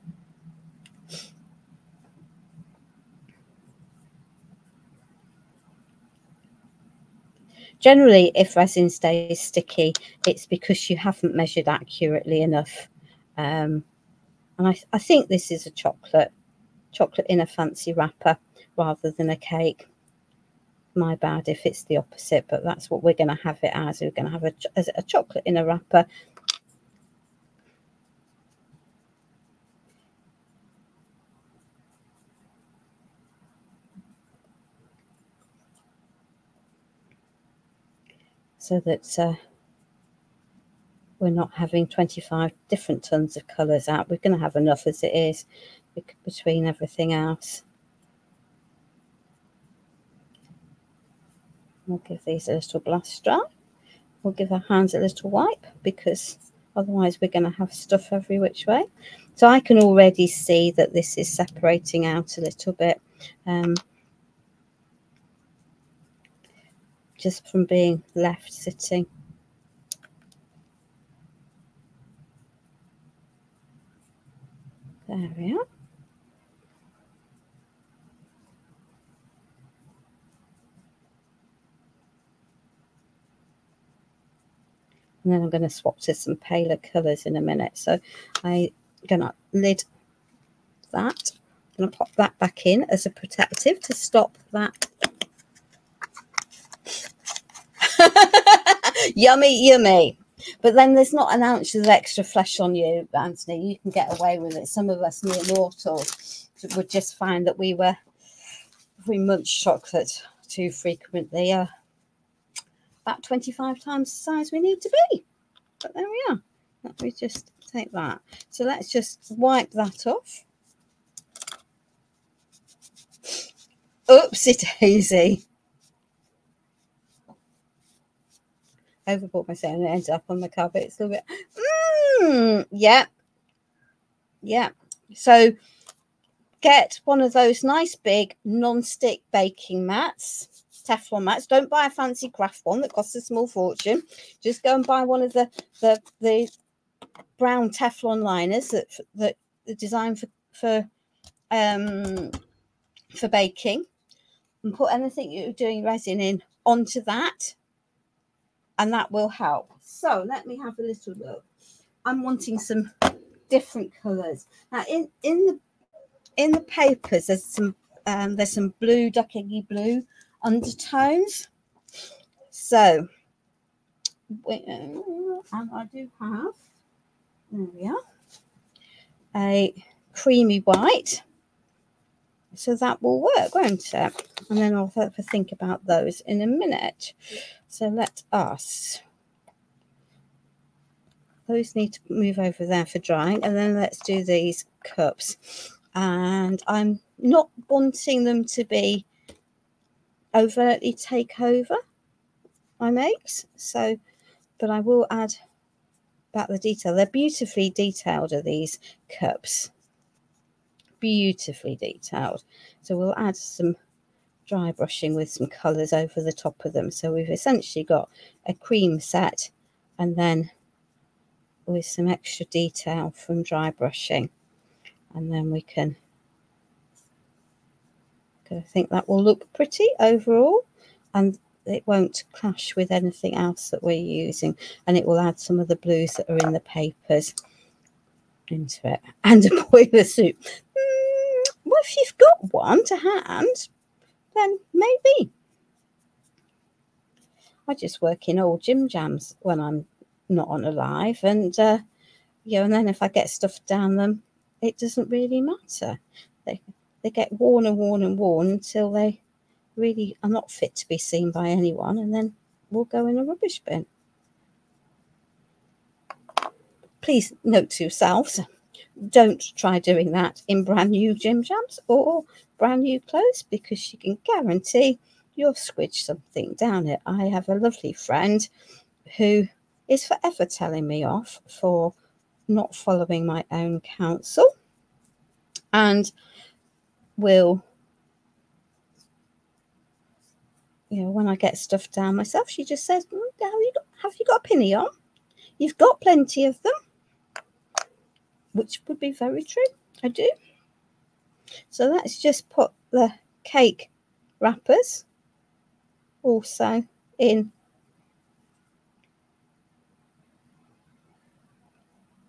Generally, if resin stays sticky, it's because you haven't measured accurately enough. And I think this is a chocolate in a fancy wrapper rather than a cake. My bad if it's the opposite, but that's what we're going to have it as. We're going to have a chocolate in a wrapper. So that we're not having 25 different tons of colours out. We're going to have enough as it is between everything else. We'll give these a little blast dry. We'll give our hands a little wipe, because otherwise we're going to have stuff every which way. So I can already see that this is separating out a little bit, just from being left sitting. And then I'm going to swap to some paler colours in a minute. So I'm going to lid that. I'm going to pop that back in as a protective to stop that. Yummy, yummy. But then there's not an ounce of extra flesh on you, Anthony. You can get away with it. Some of us near mortals would just find that if we munch chocolate too frequently, about 25 times the size we need to be. But there we are. Let me just take that. So let's just wipe that off. Oopsie daisy. Overbought myself and it ended up on the carpet. It's a little bit. Yeah. Yeah. So get one of those nice big non-stick baking mats, Teflon mats. Don't buy a fancy craft one that costs a small fortune. Just go and buy one of the brown Teflon liners that are designed for baking, and put anything you're doing resin in onto that, and that will help. So let me have a little look. I'm wanting some different colours. Now in the papers there's some blue, duck eggy blue undertones. So and I do have, there we are, a creamy white. So that will work, won't it? And then I'll have to think about those in a minute. So let us, those need to move over there for drying. And then let's do these cups. And I'm not wanting them to be overtly take over my makes. So, but I will add back the detail. They're beautifully detailed, are these cups. Beautifully detailed. So we'll add some dry brushing with some colours over the top of them. So we've essentially got a cream set and then with some extra detail from dry brushing, and then we can, I think that will look pretty overall, and it won't clash with anything else that we're using, and it will add some of the blues that are in the papers into it. And a boiler soup. Well, if you've got one to hand, then maybe. I just work in old gym jams when I'm not on a live, and and then if I get stuff down them, it doesn't really matter. They get worn and worn and worn until they really are not fit to be seen by anyone, and then we'll go in a rubbish bin. Please note to yourselves, don't try doing that in brand new gym jams or brand new clothes, because you can guarantee you'll squidge something down it. I have a lovely friend who is forever telling me off for not following my own counsel, and will, when I get stuff down myself, she just says, have you got a pinny on? You've got plenty of them, which would be very true. I do. So let's just put the cake wrappers also in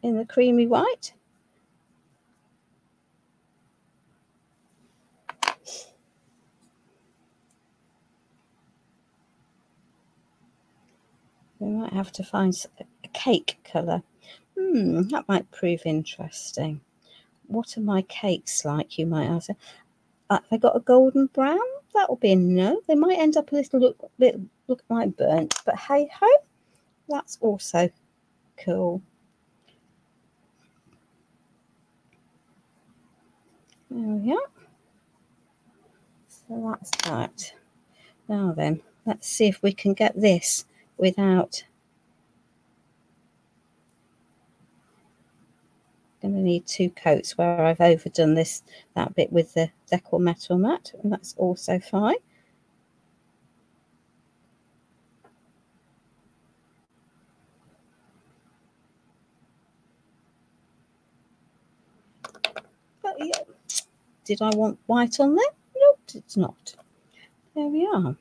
the creamy white. We might have to find a cake colour. That might prove interesting. What are my cakes like, you might ask? Have I got a golden brown? That will be a no. They might end up a little look like burnt, but hey ho, that's also cool. There we are. So that's that. Now then, let's see if we can get this without. Going to need 2 coats where I've overdone that bit with the Decor Metal Mat, and that's also fine. But yeah, did I want white on there? No, it's not. There we are.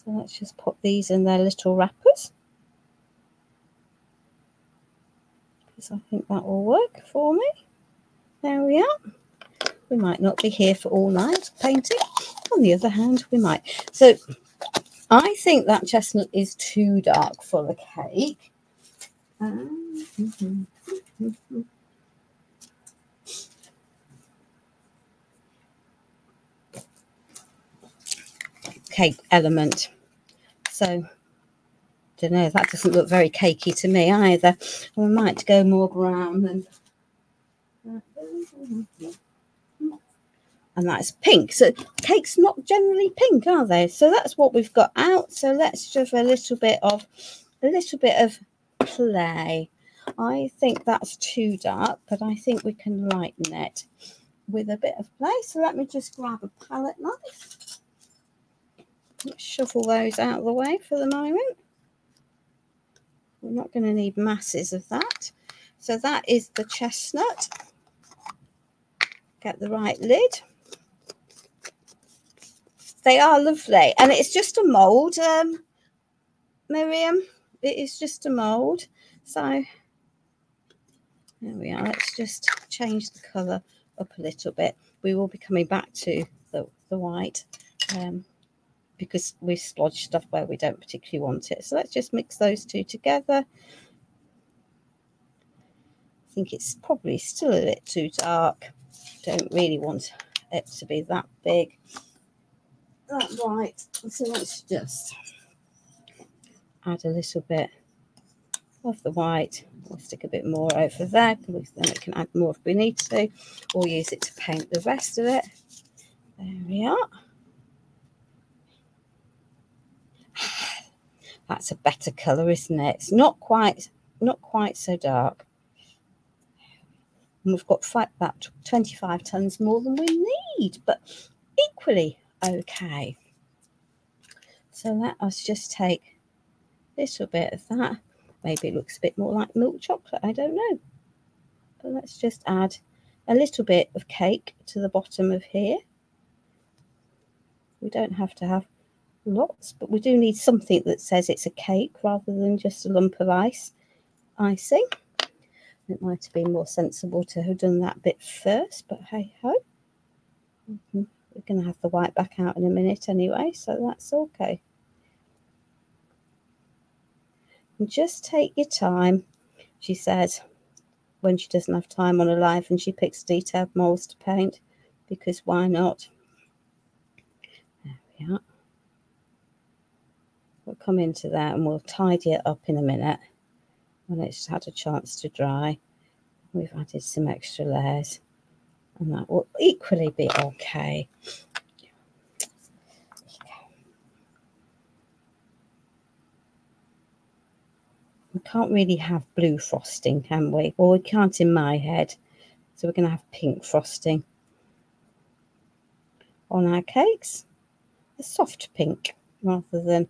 So let's just put these in their little wrappers, because I think that will work for me. There we are. We might not be here for all night painting. On the other hand, we might. So I think that chestnut is too dark for the cake. Cake element. So, don't know, that doesn't look very cakey to me either. We might go more brown than. And that's pink. So cakes not generally pink, are they? So that's what we've got out. So let's just a little bit of play. I think that's too dark, but I think we can lighten it with a bit of play. So let me just grab a palette knife. Let's shuffle those out of the way for the moment. We're not going to need masses of that. So that is the chestnut. Get the right lid. They are lovely, and it's just a mould, Miriam. It is just a mould. So there we are. Let's just change the colour up a little bit. We will be coming back to the white because we splodged stuff where we don't particularly want it. So let's just mix those two together. I think it's probably still a bit too dark. Don't really want it to be that big. That white. So let's just add a little bit of the white. We'll stick a bit more over there, because then we can add more if we need to, or use it to paint the rest of it. There we are. That's a better colour, isn't it? It's not quite so dark. And we've got about 25 tons more than we need, but equally okay. So let us just take a little bit of that. Maybe it looks a bit more like milk chocolate, I don't know. But let's just add a little bit of cake to the bottom of here. We don't have to have lots, but we do need something that says it's a cake rather than just a lump of icing. It might have been more sensible to have done that bit first, but hey ho. We're going to have the white back out in a minute anyway, so that's okay. And just take your time, she says, when she doesn't have time on a live and she picks detailed moulds to paint, because why not? There we are. We'll come into that and we'll tidy it up in a minute when it's had a chance to dry. We've added some extra layers, and that will equally be okay. We can't really have blue frosting, can we? Well, we can't in my head. So we're going to have pink frosting on our cakes. A soft pink rather than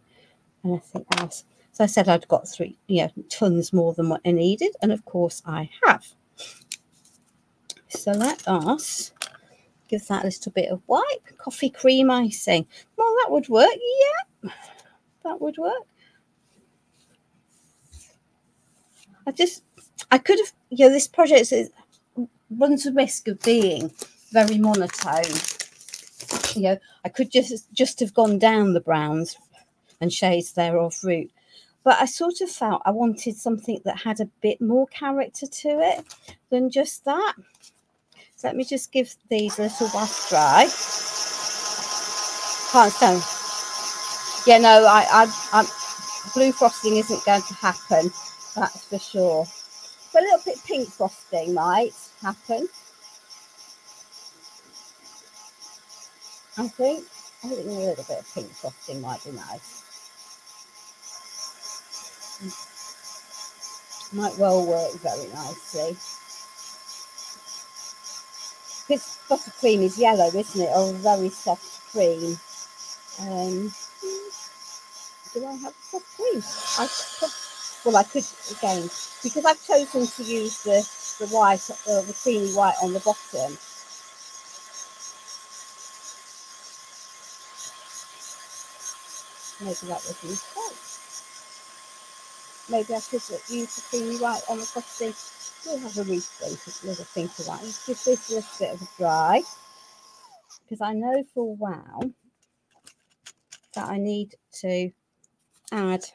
anything else. So I said I'd got 3 tons more than what I needed, and of course I have. So let us give that a little bit of white coffee cream icing. Well, that would work. Yeah, that would work. I could have, this project runs the risk of being very monotone. I could just have gone down the browns and shades thereof route, but I sort of felt I wanted something that had a bit more character to it than just that. So let me just give these a little wash dry. Can't stand. Yeah, no, I'm blue frosting isn't going to happen. That's for sure. But a little bit pink frosting might happen. I think a little bit of pink frosting might be nice. Might well work very nicely. This buttercream is yellow, isn't it? Or a very soft cream. Do I have soft cream? I could again, because I've chosen to use the white, the creamy white on the bottom. Maybe that was a mistake. Maybe I should use the creamy white on the frosting. We'll have a little think of that. Let's give this a little bit of a dry, because I know for a while that I need to add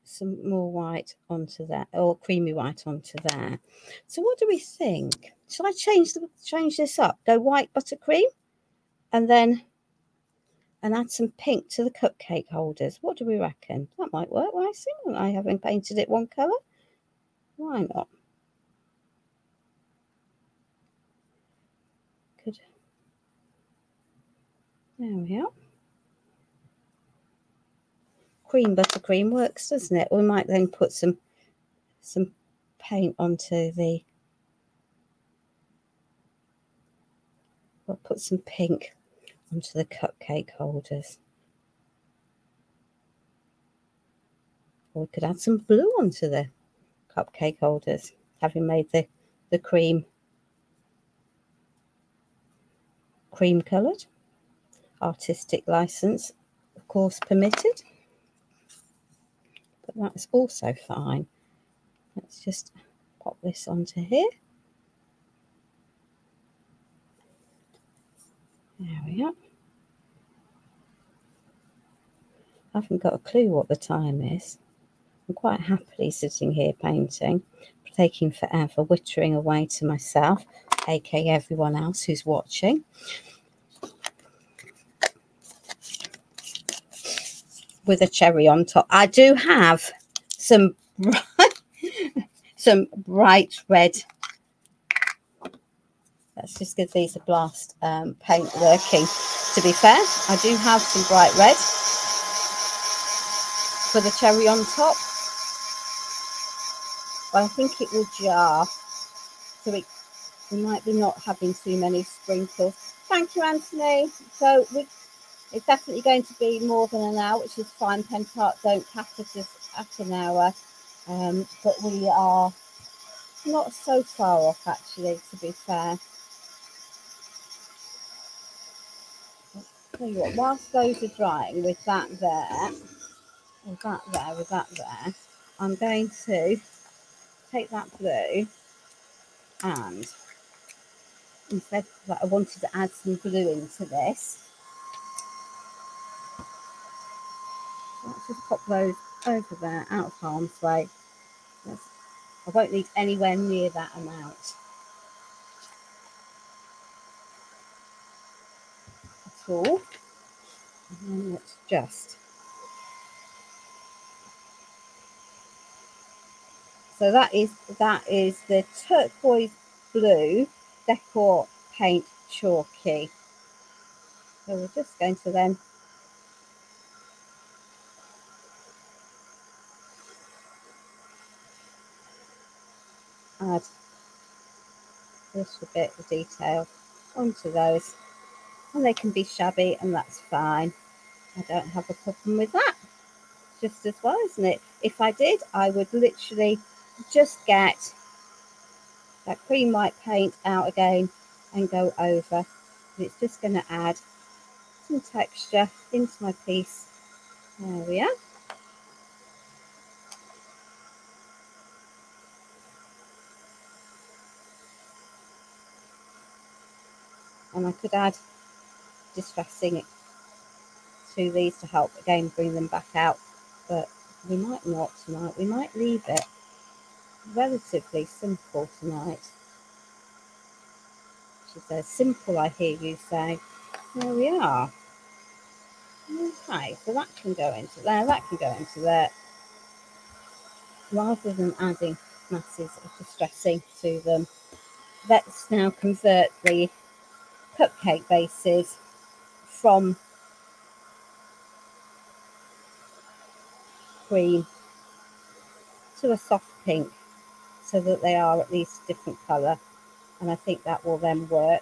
some more white onto that, or creamy white onto there. So what do we think? Shall I change this up? Go white buttercream, and add some pink to the cupcake holders. What do we reckon? That might work nicely. I haven't painted it one colour. Why not? Good. There we are. Cream buttercream works, doesn't it? We might then put some paint onto the. We'll put some pink onto the cupcake holders. Or we could add some blue onto the cupcake holders, having made the cream coloured. Artistic license, of course, permitted. But that's also fine. Let's just pop this onto here. There we are. I haven't got a clue what the time is. I'm quite happily sitting here painting, taking forever, wittering away to myself, aka everyone else who's watching. With a cherry on top. I do have some bright red. Let's just give these a blast. Paint working. To be fair, I do have some bright red for the cherry on top, but I think it will jar, so we might be not having too many sprinkles. Thank you, Anthony. So it's definitely going to be more than an hour, which is fine. Pentart don't cap it at an hour, but we are not so far off, actually, to be fair. I'll tell you what, whilst those are drying, with that there, with that there, I'm going to take that blue, and instead that I wanted to add some blue into this, let's just pop those over there out of harm's way. I won't need anywhere near that amount at all. And then let's just. So that is the turquoise blue Decor Paint Chalky. So we're just going to then add a little bit of detail onto those, and they can be shabby, and that's fine. I don't have a problem with that. Just as well, isn't it? If I did, I would literally just get that cream white paint out again and go over. It's just going to add some texture into my piece. There we are. And I could add distressing to these to help again bring them back out, but we might not tonight. We might leave it relatively simple tonight. She says simple, I hear you say. There we are. Okay, so that can go into there, that can go into there, rather than adding masses of distressing to them. Let's now convert the cupcake bases from cream to a soft pink, so that they are at least a different colour, and I think that will then work.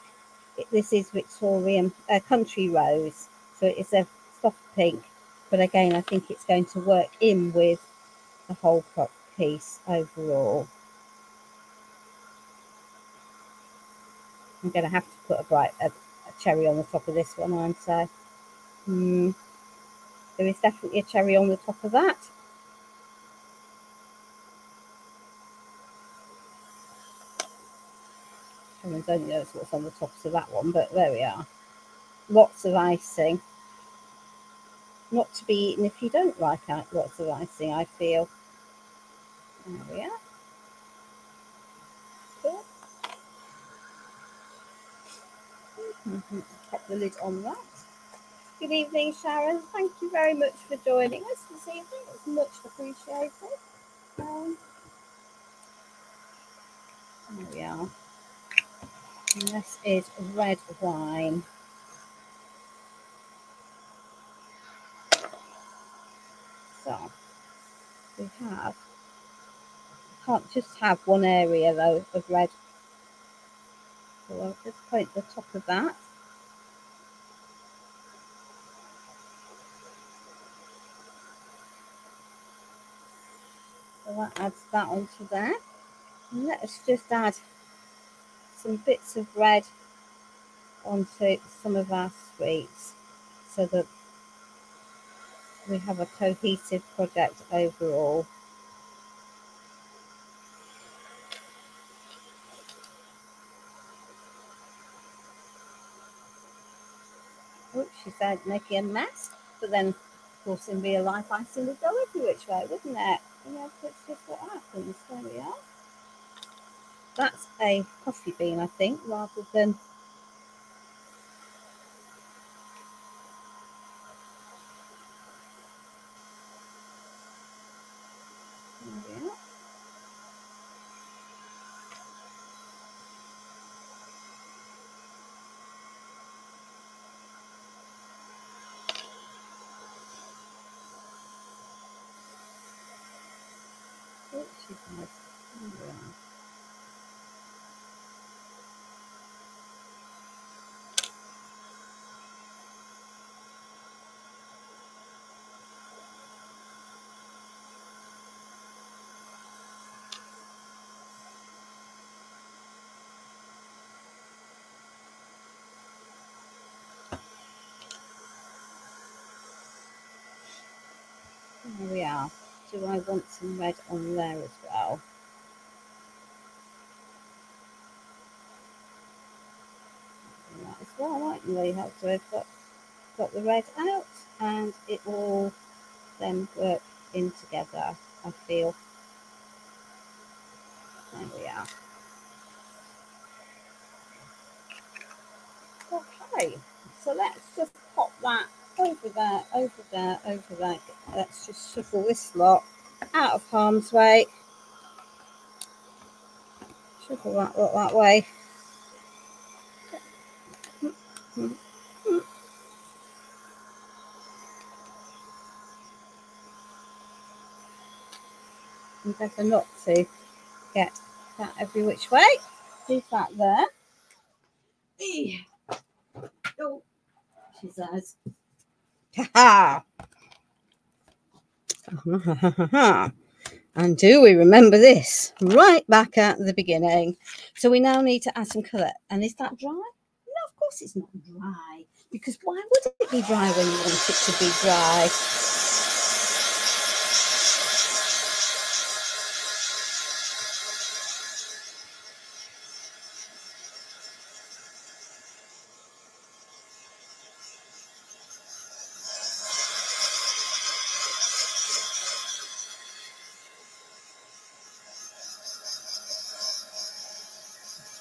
This is Victorian Country Rose, so it's a soft pink, but again I think it's going to work in with the whole piece overall. I'm going to have to put a cherry on the top of this one, aren't I? There is definitely a cherry on the top of that. Someone only knows what's on the tops of that one, but there we are. Lots of icing. Not to be eaten if you don't like lots of icing, I feel. There we are. Cool. Pop the lid on that. Good evening, Sharon. Thank you very much for joining us this evening. It's much appreciated. There we are. And this is red wine. So we have, can't just have one area though of red. So I'll just paint the top of that. So that adds that onto there. And let's just add some bits of red onto some of our sweets so that we have a cohesive project overall. Oops, she said making a mess, but then of course in real life icing would go every which way, wouldn't it? Yeah, that's just what happens. There we are. That's a coffee bean, I think, rather than there we are. Oops, she said. There we are. There we are. Do I want some red on there as well? That as well, mightn't we? Have to have got the red out and it all then work in together, I feel. There we are. Okay, so let's just pop that over there, over there, over there. Let's just shuffle this lot out of harm's way. Shuffle that lot that way. And better not to get that every which way. Leave that there. Oh, she says. Ha ha! And do we remember this? Right back at the beginning. So we now need to add some colour. And is that dry? No, of course it's not dry. Because why would it be dry when you want it to be dry?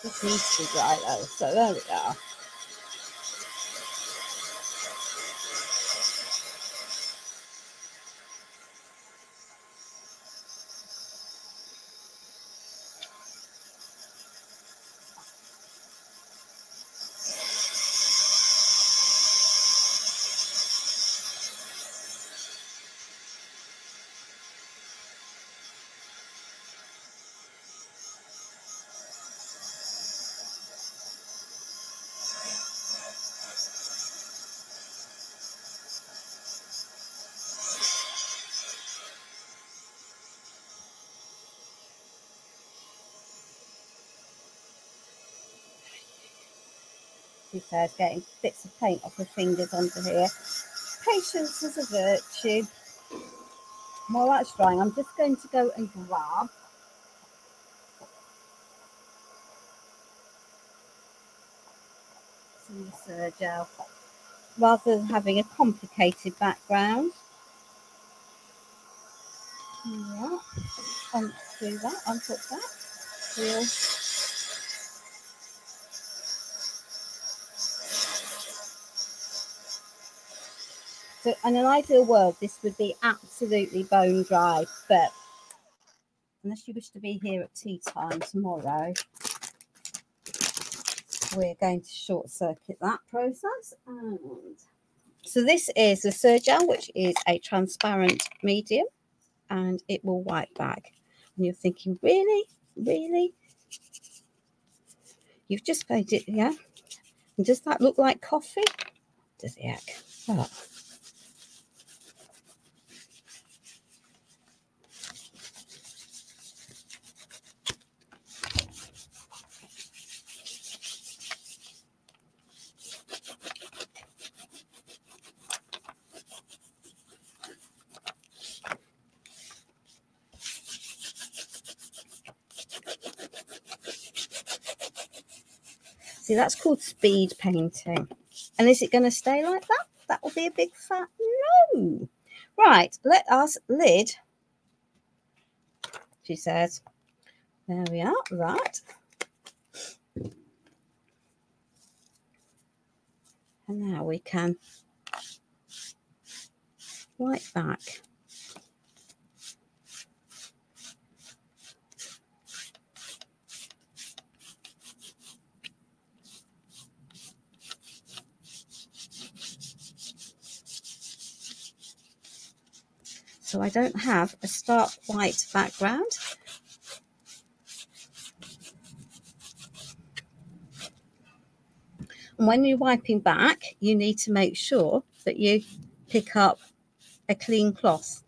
This needs to be dry though. So there we are. she says, getting bits of paint off her fingers onto here. Patience is a virtue. While that's drying, I'm just going to go and grab some Sergel, rather than having a complicated background. Yeah, onto that, onto that. Real. So in an ideal world, this would be absolutely bone dry, but unless you wish to be here at tea time tomorrow, we're going to short circuit that process. And so this is the Sergel, which is a transparent medium, and it will wipe back. And you're thinking, really? Really? You've just made it, yeah? And does that look like coffee? Does it? Oh. See, that's called speed painting. And is it going to stay like that? That will be a big fat no. Right, let us lid, she says. There we are, right. And now we can wipe back. So I don't have a stark white background. And when you're wiping back, you need to make sure that you pick up a clean cloth,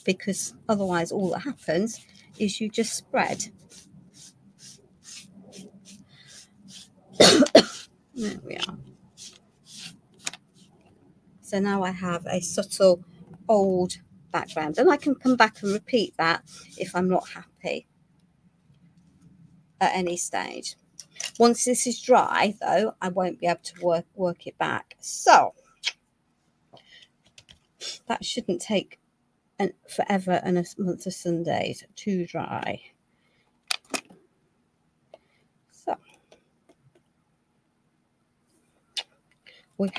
because otherwise all that happens is you just spread. There we are. So now I have a subtle old background, and I can come back and repeat that if I'm not happy at any stage. Once this is dry, though, I won't be able to work it back. So that shouldn't take forever and a month of Sundays to dry. So we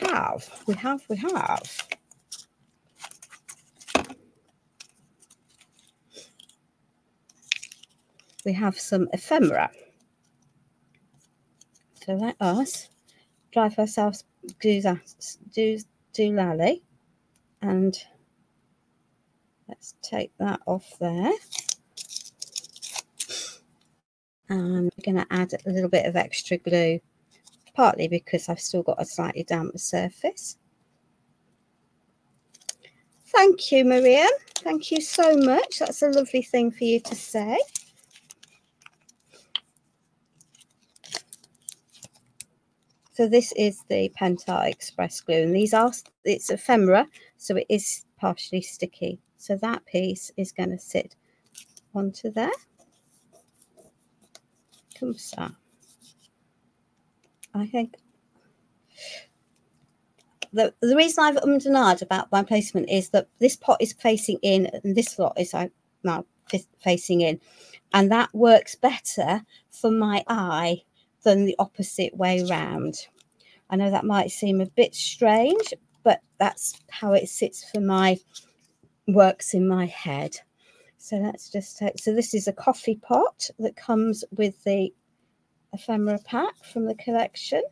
have some ephemera. So let us drive ourselves doolally, and let's take that off there. And we're going to add a little bit of extra glue, partly because I've still got a slightly damp surface. Thank you, Maria. Thank you so much. That's a lovely thing for you to say. So this is the Pentacolor Express glue, and it's ephemera, so it is partially sticky. So that piece is going to sit onto there. Comme ça. I think the reason I've ummed and ahed about my placement is that this pot is facing in and this lot is now facing in, and that works better for my eye than the opposite way round. I know that might seem a bit strange, but that's how it sits for my works in my head. So let's just take, so this is a coffee pot that comes with the ephemera pack from the collection.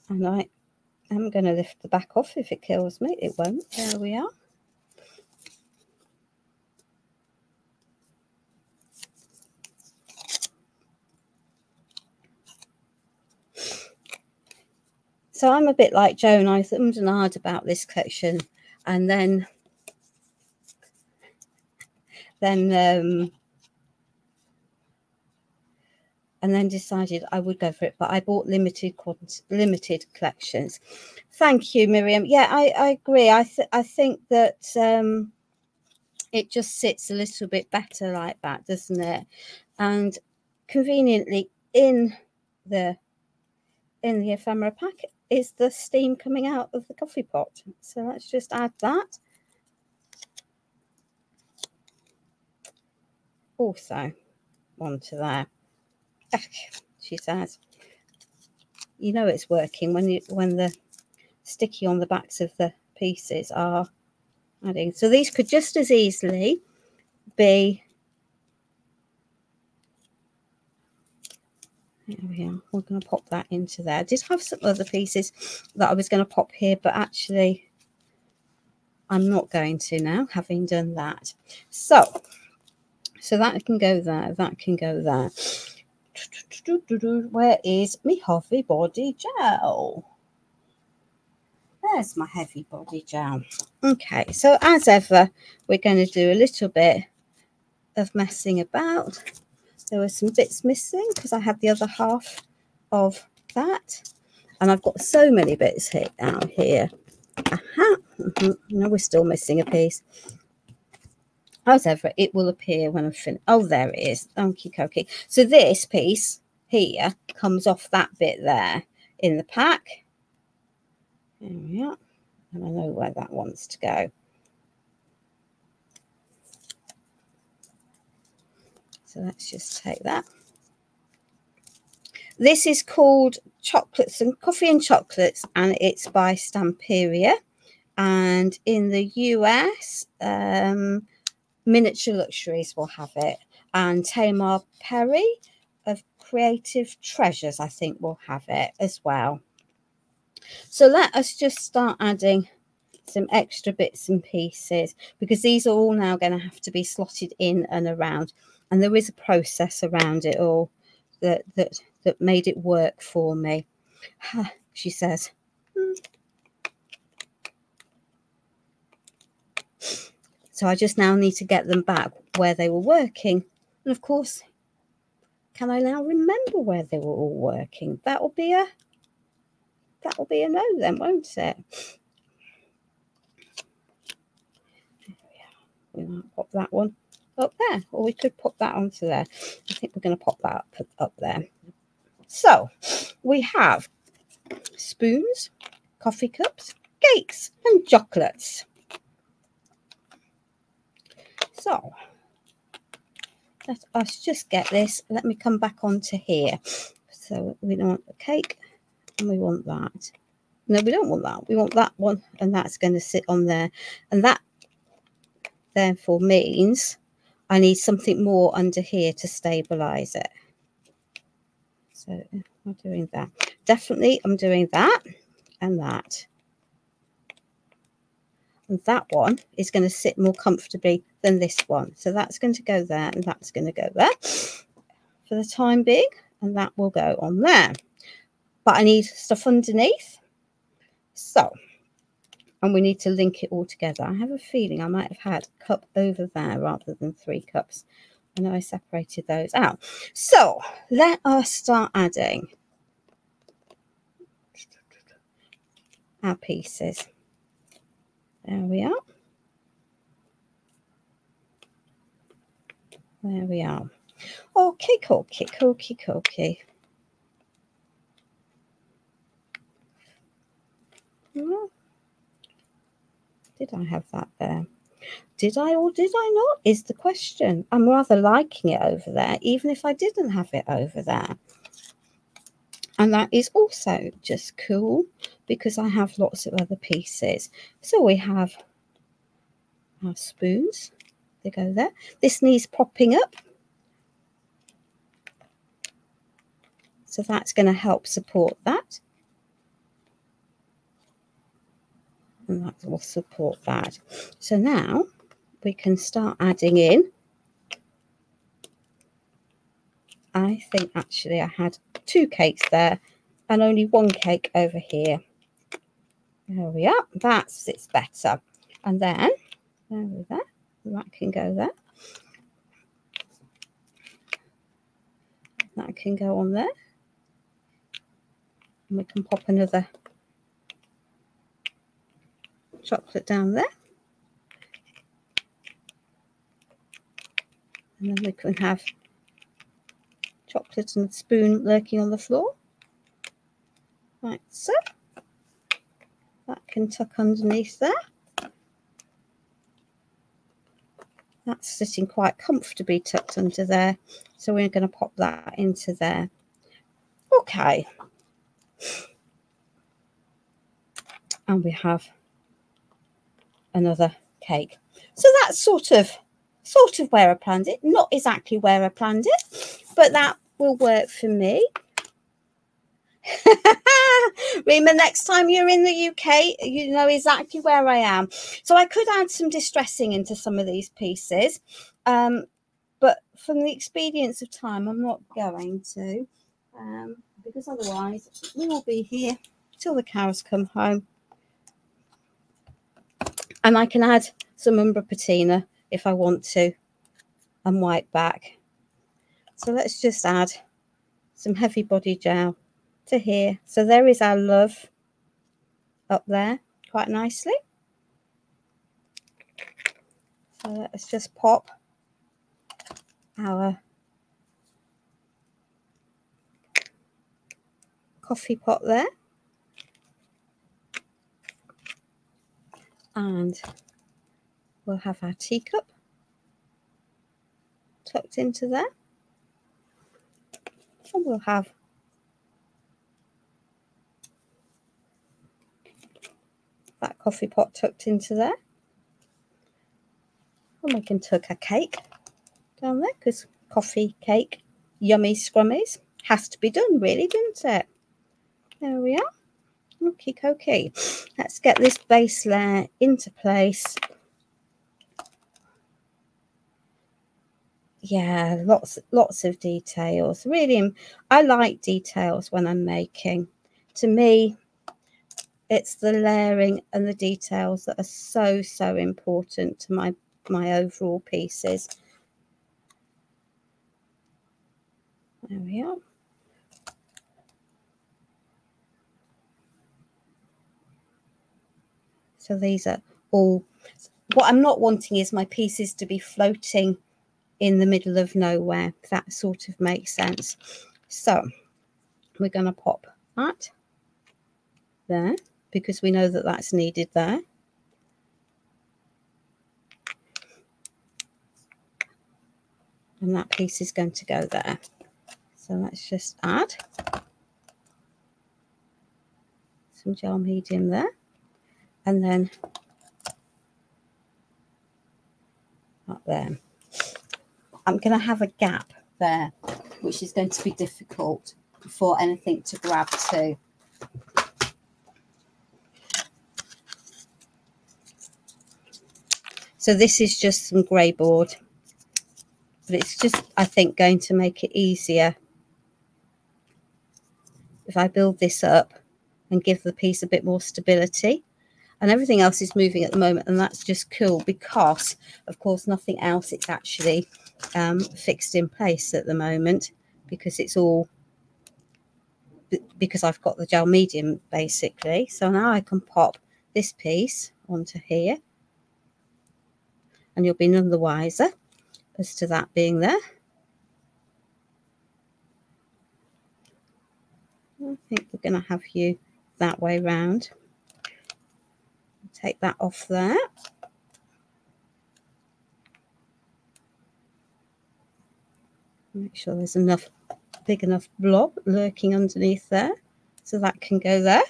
And I am going to lift the back off. If it kills me, it won't. There we are. So I'm a bit like Joan. I ummed and ahed about this collection, and then then and then decided I would go for it, but I bought limited collections. Thank you, Miriam. Yeah, I agree. I think that it just sits a little bit better like that, doesn't it? And conveniently in the ephemera pack is the steam coming out of the coffee pot. So let's just add that. Also onto there. She says, you know it's working when the sticky on the backs of the pieces are adding. So these could just as easily be, there we are. We're going to pop that into there. I did have some other pieces that I was going to pop here, but actually I'm not going to now, having done that. So that can go there. That can go there. Where is my heavy body gel? There's my heavy body gel. Okay, so as ever, we're going to do a little bit of messing about. There were some bits missing because I had the other half of that, and I've got so many bits out here. No, we're still missing a piece. As ever, it will appear when I'm finished. Oh, there it is. Okie dokie. So this piece here comes off that bit there in the pack. There we are. And I know where that wants to go. So let's just take that. This is called Chocolates and Coffee and Chocolates, and it's by Stamperia. And in the US, Miniature Luxuries will have it, and Tamar Perry of Creative Treasures, I think, will have it as well. So let us just start adding some extra bits and pieces, because these are all now going to have to be slotted in and around, and there is a process around it all that made it work for me. She says. So I just now need to get them back where they were working. And of course, can I now remember where they were all working? That'll be a no then, won't it? We might pop that one up there, or we could pop that onto there. I think we're going to pop that up there. So we have spoons, coffee cups, cakes, and chocolates. So let us just get this. Let me come back onto here. So we don't want the cake, and we want that. No, we don't want that. We want that one, and that's going to sit on there. And that therefore means I need something more under here to stabilize it. So I'm doing that. Definitely, I'm doing that and that. And that one is going to sit more comfortably than this one. So that's going to go there, and that's going to go there for the time being. And that will go on there. But I need stuff underneath. So, and we need to link it all together. I have a feeling I might have had a cup over there rather than 3 cups. I know I separated those out. So let us start adding our pieces. There we are. There we are. Okay, okay. Did I have that there? Did I or did I not? Is the question. I'm rather liking it over there, even if I didn't have it over there. And that is also just cool because I have lots of other pieces. So we have our spoons. They go there. This needs propping up. So that's going to help support that. And that will support that. So now we can start adding in. I think actually I had 2 cakes there and only 1 cake over here. There we are. That sits better. And then there we go. That can go there. That can go on there. And we can pop another chocolate down there. And then we can have chocolate and a spoon lurking on the floor. Like so. That can tuck underneath there. That's sitting quite comfortably tucked under there. So we're going to pop that into there. Okay. And we have another cake. So that's sort of where I planned it. Not exactly where I planned it, but that will work for me. Rima, next time you're in the UK, you know exactly where I am. So I could add some distressing into some of these pieces, but from the expedience of time, I'm not going to, because otherwise we will be here till the cows come home. And I can add some umbra patina if I want to, and white back. So let's just add some heavy body gel to here. So there is our love up there quite nicely. So let's just pop our coffee pot there. And we'll have our teacup tucked into there. And we'll have that coffee pot tucked into there. And we can tuck a cake down there, because coffee, cake, yummy scrummies has to be done, really, doesn't it? There we are. Okay. Let's get this base layer into place. Yeah, lots of details. Really, I like details when I'm making. To me, it's the layering and the details that are so important to my overall pieces. There we are. So these are all, what I'm not wanting is my pieces to be floating in the middle of nowhere, if that sort of makes sense. So we're going to pop that there, because we know that that's needed there. And that piece is going to go there. So let's just add some gel medium there. And then up there. I'm going to have a gap there, which is going to be difficult for anything to grab to. So this is just some grey board, but it's just, I think, going to make it easier if I build this up and give the piece a bit more stability. And everything else is moving at the moment, and that's just cool because, of course, nothing else is actually fixed in place at the moment, because it's all, because I've got the gel medium basically. So now I can pop this piece onto here, and you'll be none the wiser as to that being there. I think we're going to have you that way round. Take that off there. Make sure there's enough, big enough blob lurking underneath there, so that can go there.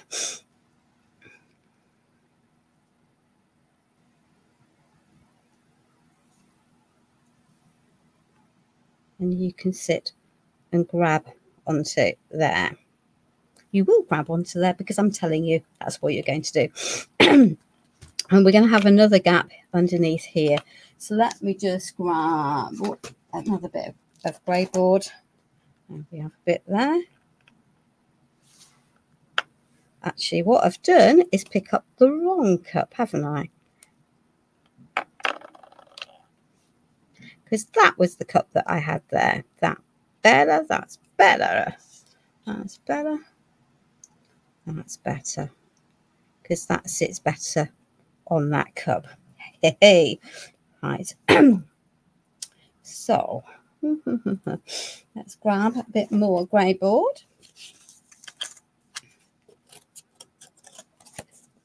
And you can sit and grab onto there. You will grab onto there because I'm telling you that's what you're going to do. And we're going to have another gap underneath here. So let me just grab another bit of grey board. And we have a bit there. Actually, what I've done is pick up the wrong cup, haven't I? Because that was the cup that I had there. That better. That's better. That's better. That's better. Because that sits better on that cup. Hey. Right. So let's grab a bit more grey board.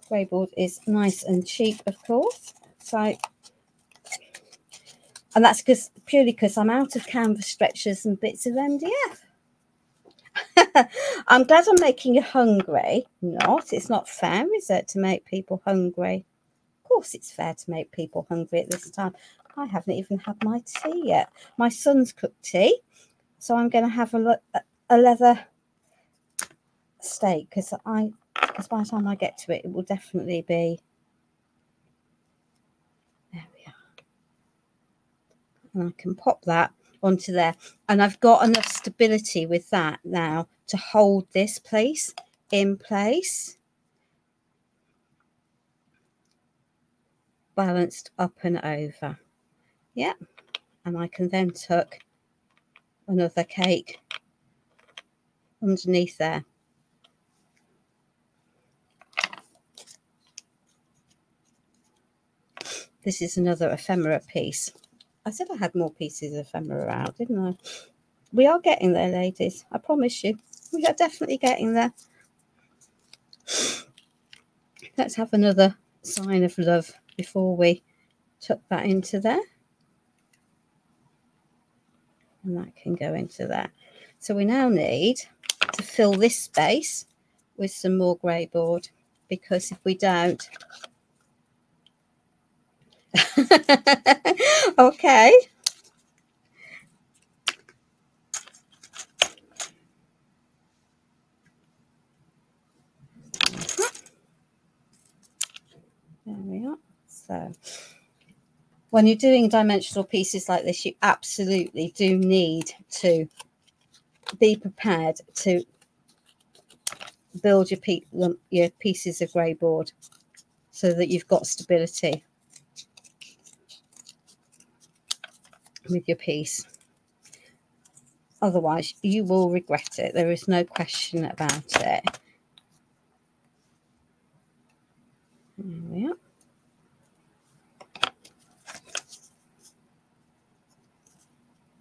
Grey board is nice and cheap, of course. So, and that's purely because I'm out of canvas stretchers and bits of MDF. I'm glad I'm making you hungry. It's not fair, is it, to make people hungry? Of course it's fair to make people hungry at this time. I haven't even had my tea yet. My son's cooked tea, so I'm going to have a leather steak because by the time I get to it, it will definitely be. There we are. And I can pop that onto there, and I've got enough stability with that now to hold this place in place, balanced up and over. Yeah, and I can then tuck another cake underneath there. This is another ephemera piece. I said I had more pieces of ephemera out, didn't I? We are getting there, ladies. I promise you. We are definitely getting there. Let's have another sign of love before we tuck that into there. And that can go into there. So we now need to fill this space with some more grey board, because if we don't... Okay. There we are. So when you're doing dimensional pieces like this, you absolutely do need to be prepared to build your pieces of grey board so that you've got stability with your piece. Otherwise, you will regret it. There is no question about it. There we are.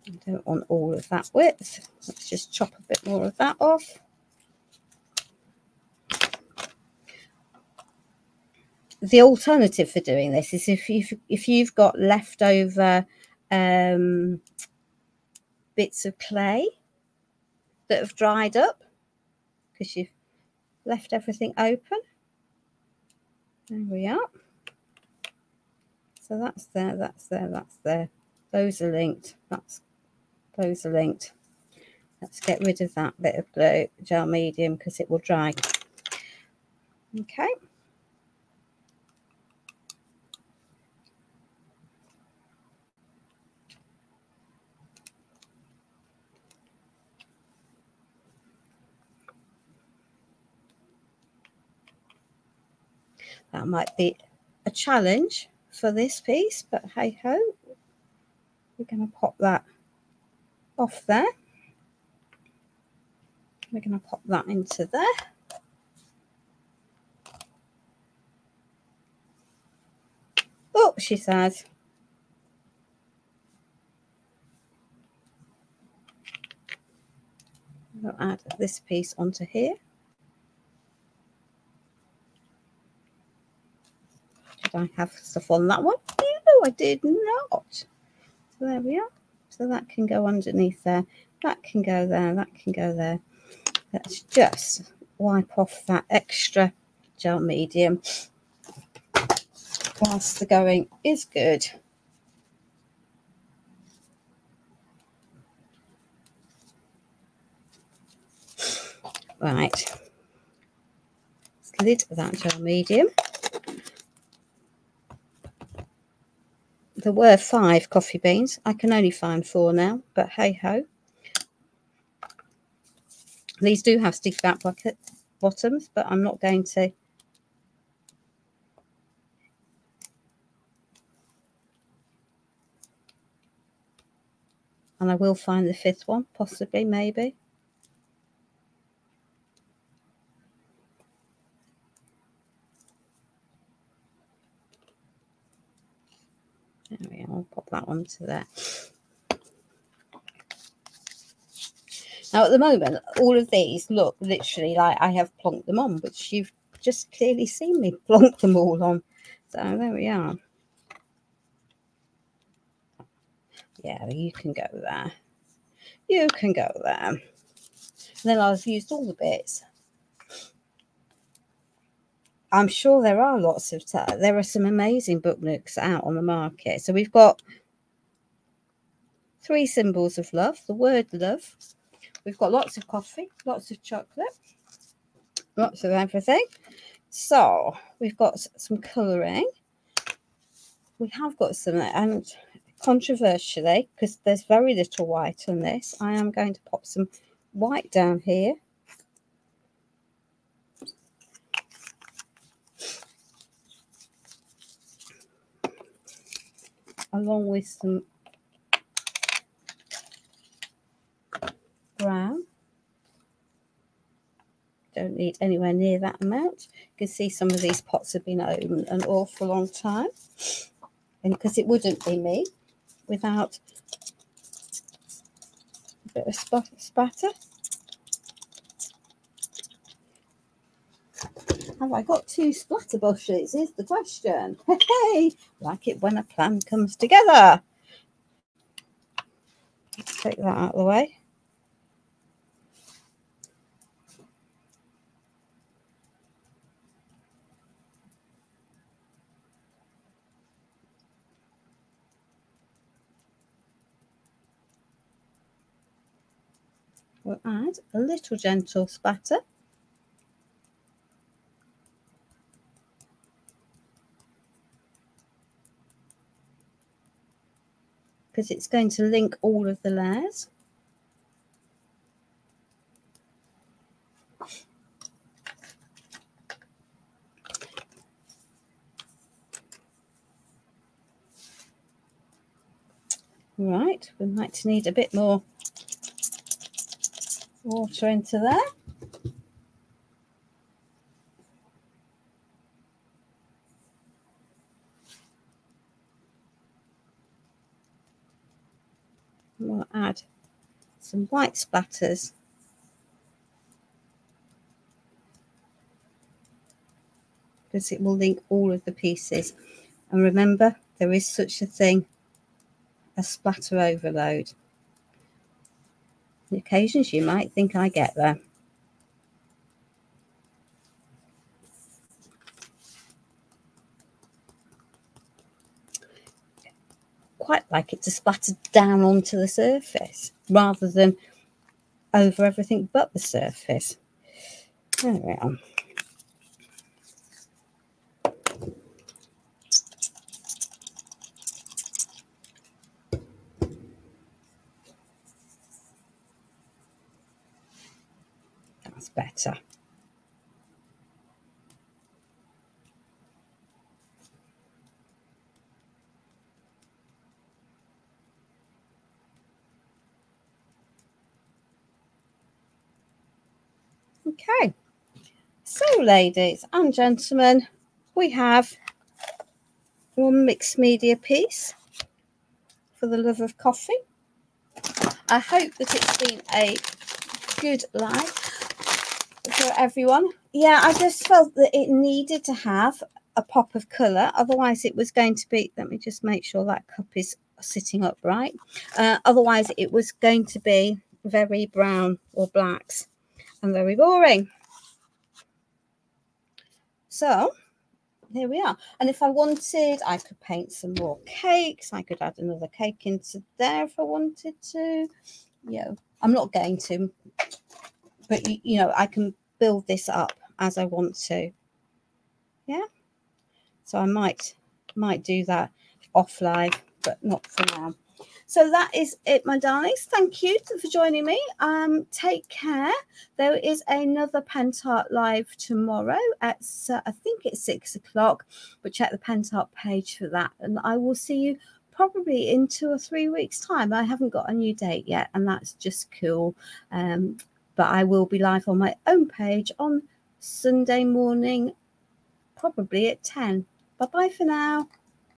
I don't want all of that width. Let's just chop a bit more of that off. The alternative for doing this is if you've got leftover bits of clay that have dried up because you've left everything open. There we are. So that's there, that's there, that's there. Those are linked. Those are linked. Let's get rid of that bit of glue, gel medium, because it will dry. Okay. That might be a challenge for this piece, but hey ho. We're going to pop that off there. We're going to pop that into there. Oh, she says. I'll add this piece onto here. Did I have stuff on that one? No, I did not. So there we are. So that can go underneath there. That can go there. That can go there. Let's just wipe off that extra gel medium whilst the going is good. Right. Lid that gel medium. There were 5 coffee beans. I can only find 4 now, but hey ho. These do have sticky back bottoms, but I'm not going to. And I will find the 5th one, possibly, maybe. There we are. I'll pop that onto there. Now, at the moment, all of these look literally like I have plonked them on, which you've just clearly seen me plonk them all on. So there we are. Yeah, you can go there. You can go there. And then I've used all the bits. I'm sure there are lots of, there are some amazing book nooks out on the market. So we've got 3 symbols of love, the word love. We've got lots of coffee, lots of chocolate, lots of everything. So we've got some colouring. We have got some, and controversially, because there's very little white on this, I am going to pop some white down here. Along with some brown. Don't need anywhere near that amount. You can see some of these pots have been open an awful long time. And because it wouldn't be me without a bit of spatter. Have I got 2 splatter brushes is the question. Hey, like it when a plan comes together. Let's take that out of the way. We'll add a little gentle spatter. Because it's going to link all of the layers. Right, we might need a bit more water into there. We'll add some white splatters. Because it will link all of the pieces. And remember, there is such a thing as splatter overload. On occasions you might think I get there. Quite like it to splatter down onto the surface rather than over everything but the surface. There we are. That's better. Okay, so ladies and gentlemen, we have one mixed media piece for the love of coffee. I hope that it's been a good live for everyone. Yeah, I just felt that it needed to have a pop of colour, otherwise it was going to be, let me just make sure that cup is sitting upright, otherwise it was going to be very brown or blacks and very boring. So here we are. And if I wanted, I could paint some more cakes. I could add another cake into there if I wanted to. You know, I'm not going to, but you know, I can build this up as I want to. Yeah. So I might do that off live, but not for now. So that is it, my darlings. Thank you for joining me. Take care. There is another Pentart live tomorrow at, I think it's 6 o'clock, but check the Pentart page for that. And I will see you probably in 2 or 3 weeks' time. I haven't got a new date yet, and that's just cool. But I will be live on my own page on Sunday morning, probably at 10. Bye-bye for now.